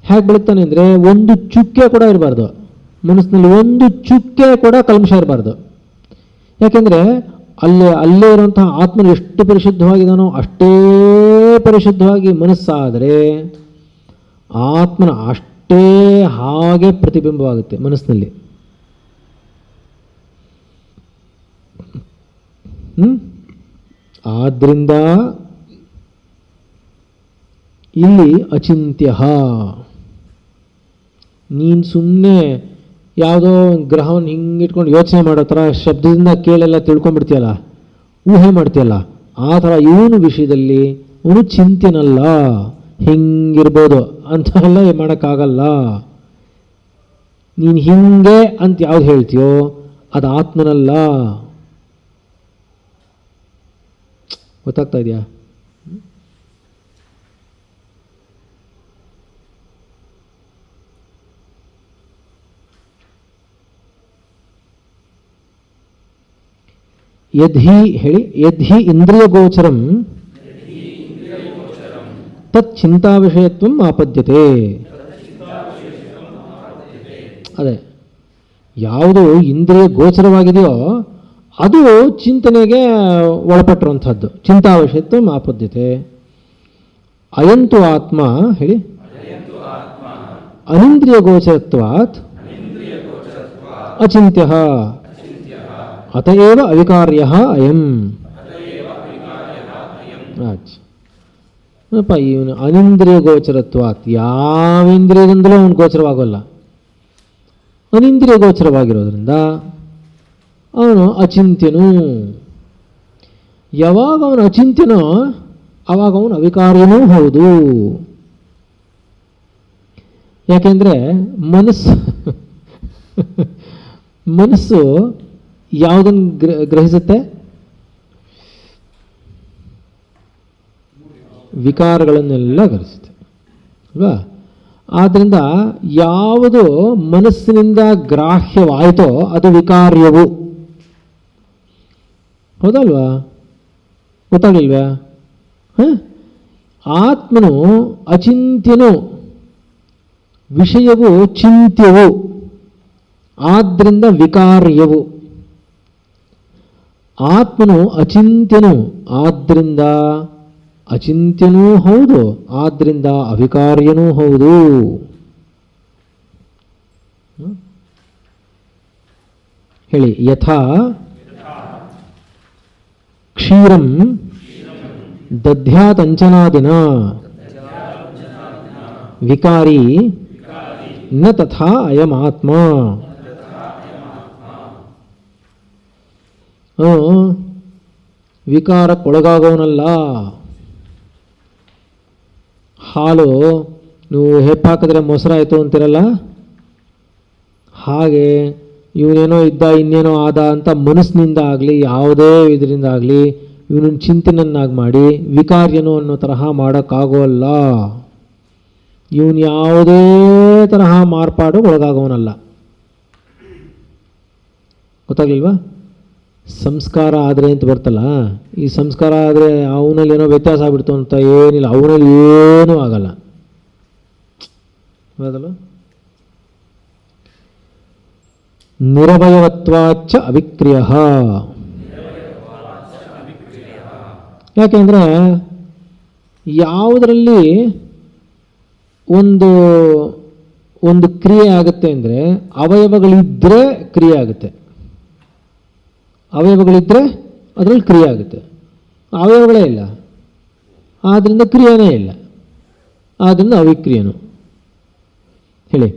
ಹೇಗೆ ಬೆಳಗ್ತಾನೆ ಅಂದರೆ ಒಂದು ಚುಕ್ಕೆ ಕೂಡ ಇರಬಾರ್ದು ಮನಸ್ಸಿನಲ್ಲಿ, ಒಂದು ಚುಕ್ಕೆ ಕೂಡ ಕಲ್ಮಶ ಇರಬಾರ್ದು. ಯಾಕೆಂದರೆ ಅಲ್ಲೇ ಇರುವಂತಹ ಆತ್ಮನು ಎಷ್ಟು ಪರಿಶುದ್ಧವಾಗಿದ್ದಾನೋ ಅಷ್ಟೇ ಪರಿಶುದ್ಧವಾಗಿ ಮನಸ್ಸಾದರೆ ಆತ್ಮನ ಅಷ್ಟೇ ಹಾಗೆ ಪ್ರತಿಬಿಂಬವಾಗುತ್ತೆ ಮನಸ್ಸಿನಲ್ಲಿ. ಆದ್ರಿಂದ ಇಲ್ಲಿ ಅಚಿಂತ್ಯ. ನೀನು ಸುಮ್ಮನೆ ಯಾವುದೋ ಗ್ರಹವನ್ನು ಹಿಂಗೆ ಇಟ್ಕೊಂಡು ಯೋಚನೆ ಮಾಡೋ ಥರ ಶಬ್ದದಿಂದ ಕೇಳೆಲ್ಲ ತಿಳ್ಕೊಂಡ್ಬಿಡ್ತೀಯಲ್ಲ, ಊಹೆ ಮಾಡ್ತೀಯಲ್ಲ, ಆ ಥರ ಇವನು ವಿಷಯದಲ್ಲಿ ಅವನು ಚಿಂತ್ಯನಲ್ಲ, ಹಿಂಗಿರ್ಬೋದು ಅಂತ ಎಲ್ಲ ಮಾಡೋಕ್ಕಾಗಲ್ಲ. ನೀನು ಹಿಂಗೆ ಅಂತ ಯಾವ್ದು ಹೇಳ್ತೀಯೋ ಅದು ಆತ್ಮನಲ್ಲ. ಗೊತ್ತಾಗ್ತಾ ಇದೆಯಾ? ಯದ್ಹಿ ಹೇಳಿ, ಯದ್ಹಿ ಇಂದ್ರಿಯ ಗೋಚರಂ ತತ್ ಚಿಂತಾ ವಿಷಯತ್ವಂ ಆಪದ್ಯತೆ. ಅದೇ ಯಾವುದು ಇಂದ್ರಿಯ ಗೋಚರವಾಗಿದೆಯೋ ಅದು ಚಿಂತನೆಗೆ ಒಳಪಟ್ಟಿರುವಂಥದ್ದು, ಚಿಂತಾ ವಿಷಯತ್ವಂ ಆಪದ್ಯತೆ. ಅಯಂತು ಆತ್ಮ ಹೇಳಿ, ಅನಿಂದ್ರಿಯ ಗೋಚರತ್ವಾತ್ ಅಚಿಂತ್ಯ ಅತಏವ ಅವಿಕಾರ್ಯ ಅಯಂ. ಅಪ್ಪ ಇವನು ಅನಿಂದ್ರಿಯ ಗೋಚರತ್ವಾತ್, ಯಾವ ಇಂದ್ರಿಯದಿಂದಲೂ ಅವನು ಗೋಚರವಾಗೋಲ್ಲ. ಅನಿಂದ್ರಿಯ ಗೋಚರವಾಗಿರೋದ್ರಿಂದ ಅವನು ಅಚಿಂತ್ಯನು. ಯಾವಾಗ ಅವನು ಅಚಿಂತ್ಯನೋ ಆವಾಗ ಅವನು ಅವಿಕಾರ್ಯನೂ ಹೌದು. ಯಾಕೆಂದರೆ ಮನಸ್ಸು ಯಾವುದನ್ನು ಗ್ರಹಿಸುತ್ತೆ? ವಿಕಾರಗಳನ್ನೆಲ್ಲ ಗ್ರಹಿಸುತ್ತೆ ಅಲ್ವಾ? ಆದ್ದರಿಂದ ಯಾವುದು ಮನಸ್ಸಿನಿಂದ ಗ್ರಾಹ್ಯವಾಯಿತೋ ಅದು ವಿಕಾರ್ಯವು. ಹೌದಲ್ವಾ? ಗೊತ್ತಾಗಲಿಲ್ವಾ? ಆತ್ಮನು ಅಚಿಂತ್ಯನು, ವಿಷಯವು ಚಿಂತ್ಯವು, ಆದ್ದರಿಂದ ವಿಕಾರ್ಯವು. ಆತ್ಮನು ಅಚಿಂತ್ಯನು, ಆದ್ದರಿಂದ ಅಚಿಂತ್ಯನೂ ಹೌದು, ಆದ್ದರಿಂದ ಅವಿಕಾರ್ಯನೂ ಹೌದು. ಹೇಳಿ, ಯಥಾ ಕ್ಷೀರಂ ದಧ್ಯಾತಂಚನಾದಿನ ವಿಕಾರಿ ನ ತಥಾ ಅಯಮಾತ್ಮ. ವಿಕಾರಕ್ಕೊಳಗಾಗೋನಲ್ಲ. ಹಾಲು ನೀವು ಹೆಪ್ಪಾಕಿದ್ರೆ ಮೊಸರಾಯಿತು ಅಂತಿರಲ್ಲ, ಹಾಗೆ ಇವನೇನೋ ಇದ್ದ ಇನ್ನೇನೋ ಆದ ಅಂತ ಮನಸ್ಸಿನಿಂದ ಆಗಲಿ ಯಾವುದೇ ಇದರಿಂದ ಆಗಲಿ ಇವನನ್ನು ಚಿಂತನೆಯನ್ನಾಗಿ ಮಾಡಿ ವಿಕಾರ್ಯನು ಅನ್ನೋ ತರಹ ಮಾಡೋಕ್ಕಾಗೋಲ್ಲ. ಇವನು ಯಾವುದೇ ತರಹ ಮಾರ್ಪಾಡು ಒಳಗಾಗೋನಲ್ಲ. ಗೊತ್ತಾಗ್ಲಿಲ್ವಾ? ಸಂಸ್ಕಾರ ಆದರೆ ಅಂತ ಬರ್ತಲ್ಲ, ಈ ಸಂಸ್ಕಾರ ಆದರೆ ಅವನಲ್ಲಿ ಏನೋ ವ್ಯತ್ಯಾಸ ಆಗ್ಬಿಡ್ತು ಅಂತ ಏನಿಲ್ಲ, ಅವನಲ್ಲಿ ಏನೂ ಆಗಲ್ಲ. ಹೌದಲ್ಲ? ನಿರವಯವತ್ವಾಚ್ಚ ಅವಿಕ್ರಿಯ. ಯಾಕೆಂದರೆ ಯಾವುದರಲ್ಲಿ ಒಂದು ಕ್ರಿಯೆ ಆಗುತ್ತೆ ಅಂದರೆ ಅವಯವಗಳಿದ್ದರೆ ಕ್ರಿಯೆ ಆಗುತ್ತೆ. ಅವಯವಗಳಿದ್ದರೆ ಅದರಲ್ಲಿ ಕ್ರಿಯೆ ಆಗುತ್ತೆ. ಅವಯವಗಳೇ ಇಲ್ಲ, ಆದ್ದರಿಂದ ಕ್ರಿಯೆನೇ ಇಲ್ಲ, ಆದ್ದರಿಂದ ಅವಿಕ್ರಿಯನು. ಹೇಳಿ,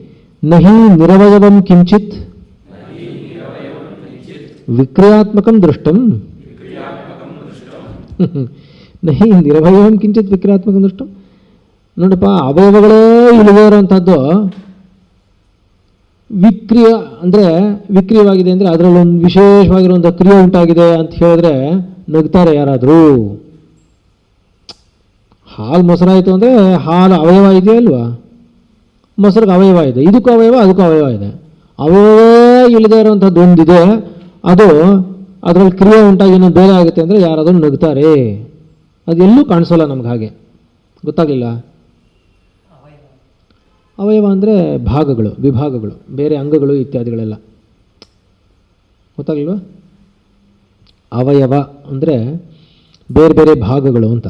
ನಹಿ ನಿರವಯವಂ ಕಿಂಚಿತ್ ವಿಕ್ರಿಯಾತ್ಮಕಂ ದೃಷ್ಟಂ. ನಹಿ ನಿರವಯವಂ ಕಿಂಚಿತ್ ವಿಕ್ರಿಯಾತ್ಮಕಂ ದೃಷ್ಟಂ. ನೋಡಪ್ಪ, ಅವಯವಗಳೇ ಇಲ್ಲದೇ ಇರೋವಂಥದ್ದು ವಿಕ್ರಿಯ ಅಂದರೆ ವಿಕ್ರಿಯವಾಗಿದೆ ಅಂದರೆ ಅದರಲ್ಲೊಂದು ವಿಶೇಷವಾಗಿರುವಂಥ ಕ್ರಿಯೆ ಉಂಟಾಗಿದೆ ಅಂತ ಹೇಳಿದ್ರೆ ನಗ್ತಾರೆ ಯಾರಾದರೂ. ಹಾಲು ಮೊಸರಾಯಿತು ಅಂದರೆ ಹಾಲು ಅವಯವ ಇದೆಯಾ ಅಲ್ವಾ? ಮೊಸರಿಗೆ ಅವಯವ ಇದೆ, ಇದಕ್ಕೂ ಅವಯವ ಅದಕ್ಕೂ ಅವಯವ ಇದೆ. ಅವಯವೇ ಇಲ್ಲದೇ ಇರೋವಂಥದ್ದು ಒಂದಿದೆ, ಅದು ಅದರಲ್ಲಿ ಕ್ರಿಯೆ ಉಂಟಾಗಿ ಇನ್ನೊಂದು ಬೇರೆ ಆಗುತ್ತೆ ಅಂದರೆ ಯಾರಾದರೂ ನಗ್ತಾರೆ. ಅದೆಲ್ಲೂ ಕಾಣಿಸೋಲ್ಲ ನಮ್ಗೆ. ಹಾಗೆ ಗೊತ್ತಾಗಲಿಲ್ಲ? ಅವಯವ ಅಂದರೆ ಭಾಗಗಳು, ವಿಭಾಗಗಳು, ಬೇರೆ ಅಂಗಗಳು ಇತ್ಯಾದಿಗಳೆಲ್ಲ. ಗೊತ್ತಾಗಲ್ವಾ? ಅವಯವ ಅಂದರೆ ಬೇರೆ ಬೇರೆ ಭಾಗಗಳು ಅಂತ.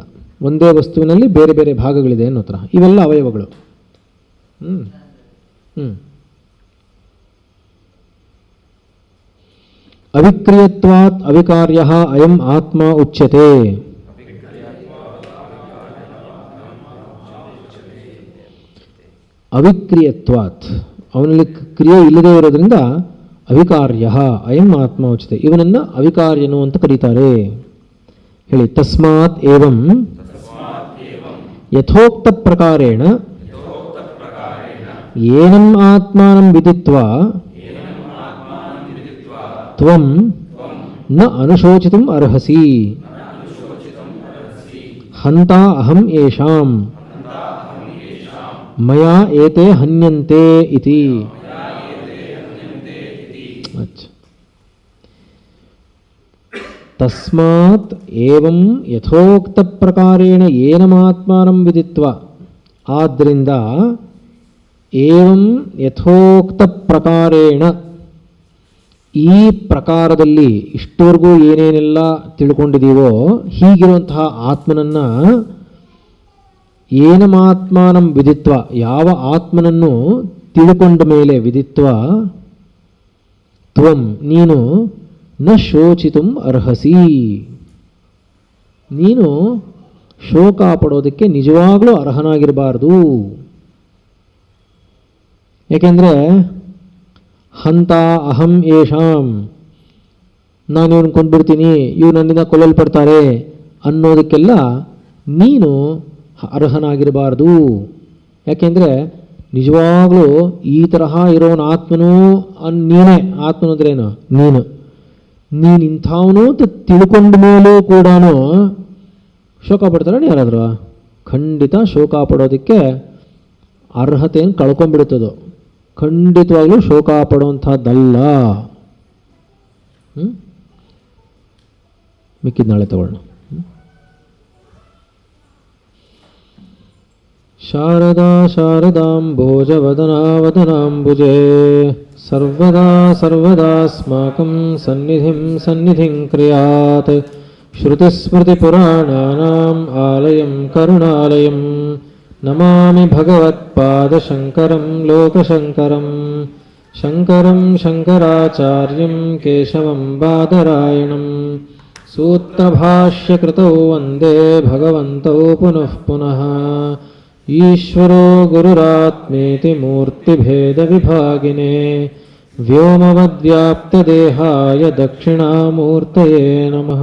ಒಂದೇ ವಸ್ತುವಿನಲ್ಲಿ ಬೇರೆ ಬೇರೆ ಭಾಗಗಳಿದೆ ಅನ್ನೋ ಥರ. ಇವೆಲ್ಲ ಅವಯವಗಳು. ಅವಿಕ್ರಿಯತ್ವಾತ್ ಅವಿಕಾರ್ಯಃ ಅಯಂ ಆತ್ಮ ಉಚ್ಯತೆ. ಅವಿಕ್ರಿಯತ್ವಾತ್, ಅವನಲ್ಲಿ ಕ್ರಿಯೆ ಇಲ್ಲದೇ ಇರೋದ್ರಿಂದ ಅವಿಕಾರ್ಯಃ ಅಯಂ ಆತ್ಮ ಉಚ್ಯತೆ, ಇವನನ್ನು ಅವಿಕಾರ್ಯನು ಅಂತ ಕರೀತಾರೆ. ಹೇಳಿ. ತಸ್ಮಾತ್ ಏವಂ ಯಥೋಕ್ತ ಪ್ರಕಾರೇಣ ಏನಂ ಆತ್ಮಾನಂ ವಿದಿತ್ವಾ ತ್ವಂ ನ ಅನುಶೋಚಿತುಂ ಅರ್ಹಸಿ. ಹಂತಾ ಅಹಂ ಯೇಷಾಂ ಮಯಾ ಏತೆ ಹನ್ಯಂತೆ ಇತಿ. ತಸ್ಮಾತ್ ಏವಂ ಯಥೋಕ್ತ ಪ್ರಕಾರೇಣ ಏನಮಾತ್ಮಾನಂ ವಿದಿತ್ವ, ಆದ್ದರಿಂದ ಏವಂ ಯಥೋಕ್ತ ಪ್ರಕಾರೇಣ, ಈ ಪ್ರಕಾರದಲ್ಲಿ ಇಷ್ಟವರೆಗೂ ಏನೇನೆಲ್ಲ ತಿಳ್ಕೊಂಡಿದ್ದೀವೋ ಹೀಗಿರುವಂತಹ ಆತ್ಮನನ್ನು ಏನಮಾತ್ಮಾನಂ ವಿದಿತ್ವ, ಯಾವ ಆತ್ಮನನ್ನು ತಿಳ್ಕೊಂಡ ಮೇಲೆ ವಿದಿತ್ವ ತ್ವಂ ನೀನು ನ ಶೋಚಿತುಂ ಅರ್ಹಸಿ, ನೀನು ಶೋಕ ಪಡೋದಕ್ಕೆ ನಿಜವಾಗ್ಲೂ ಅರ್ಹನಾಗಿರಬಾರ್ದು. ಏಕೆಂದರೆ ಹಂತ ಅಹಂ ಯೇಷಾಂ, ನಾನು ಇವ್ರನ್ನ ಕೊಂಡ್ಬಿಡ್ತೀನಿ, ಇವ್ರು ನನ್ನಿಂದ ಕೊಲ್ಲಲ್ಪಡ್ತಾರೆ ಅನ್ನೋದಕ್ಕೆಲ್ಲ ನೀನು ಅರ್ಹನಾಗಿರಬಾರ್ದು. ಯಾಕೆಂದರೆ ನಿಜವಾಗ್ಲೂ ಈ ತರಹ ಇರೋನ ಆತ್ಮನೂ ನೀನೇ. ಆತ್ಮನು ಅಂದ್ರೇನು? ನೀನು ಇಂಥವನು ಅಂತ ತಿಳ್ಕೊಂಡ ಮೇಲೂ ಕೂಡ ಶೋಕ ಪಡ್ತಾರೆ ಯಾರಾದರೂ? ಖಂಡಿತ ಶೋಕ ಪಡೋದಕ್ಕೆ ಅರ್ಹತೆಯನ್ನು ಕಳ್ಕೊಂಡ್ಬಿಡುತ್ತದೋ. ಖಂಡಿತವಾಗ್ಲೂ ಶೋಕ ಪಡುವಂಥದ್ದಲ್ಲ. ಮಿಕ್ಕಿದ ನಾಳೆ ತಗೊಳ್ಳೋಣ. ಶಾರದಾ ಶಾರದಾಂಬೋಜವದನಾ ವದನಾಂಬುಜೇ ಸರ್ವದಾ ಸರ್ವದಾಸ್ಮಾಕಂ ಸನ್ನಿಧಿಂ ಕ್ರಿಯಾತ್. ಶ್ರುತಿಸ್ಮೃತಿಪುರಾಣಾನಾಂ ಆಲಯಂ ಕರುಣಾಲಯಂ ನಮಾಮಿ ಭಗವತ್ಪಾದಶಂಕರಂ ಲೋಕಶಂಕರಂ. ಶಂಕರಂ ಶಂಕರಾಚಾರ್ಯಂ ಕೇಶವಂ ಬಾದರಾಯಣಂ. ಸೂತ್ರಭಾಷ್ಯಕೃತೌ ವಂದೇ ಭಗವಂತೌ ಪುನಃ ಪುನಃ. ಈಶ್ವರೋ ಗುರುರಾತ್ಮೇತಿ ಮೂರ್ತಿಭೇದವಿಭಾಗಿನೇ ವ್ಯೋಮವದ್ವ್ಯಾಪ್ತದೇಹಾಯ ದಕ್ಷಿಣಾಮೂರ್ತಯೇ ನಮಃ.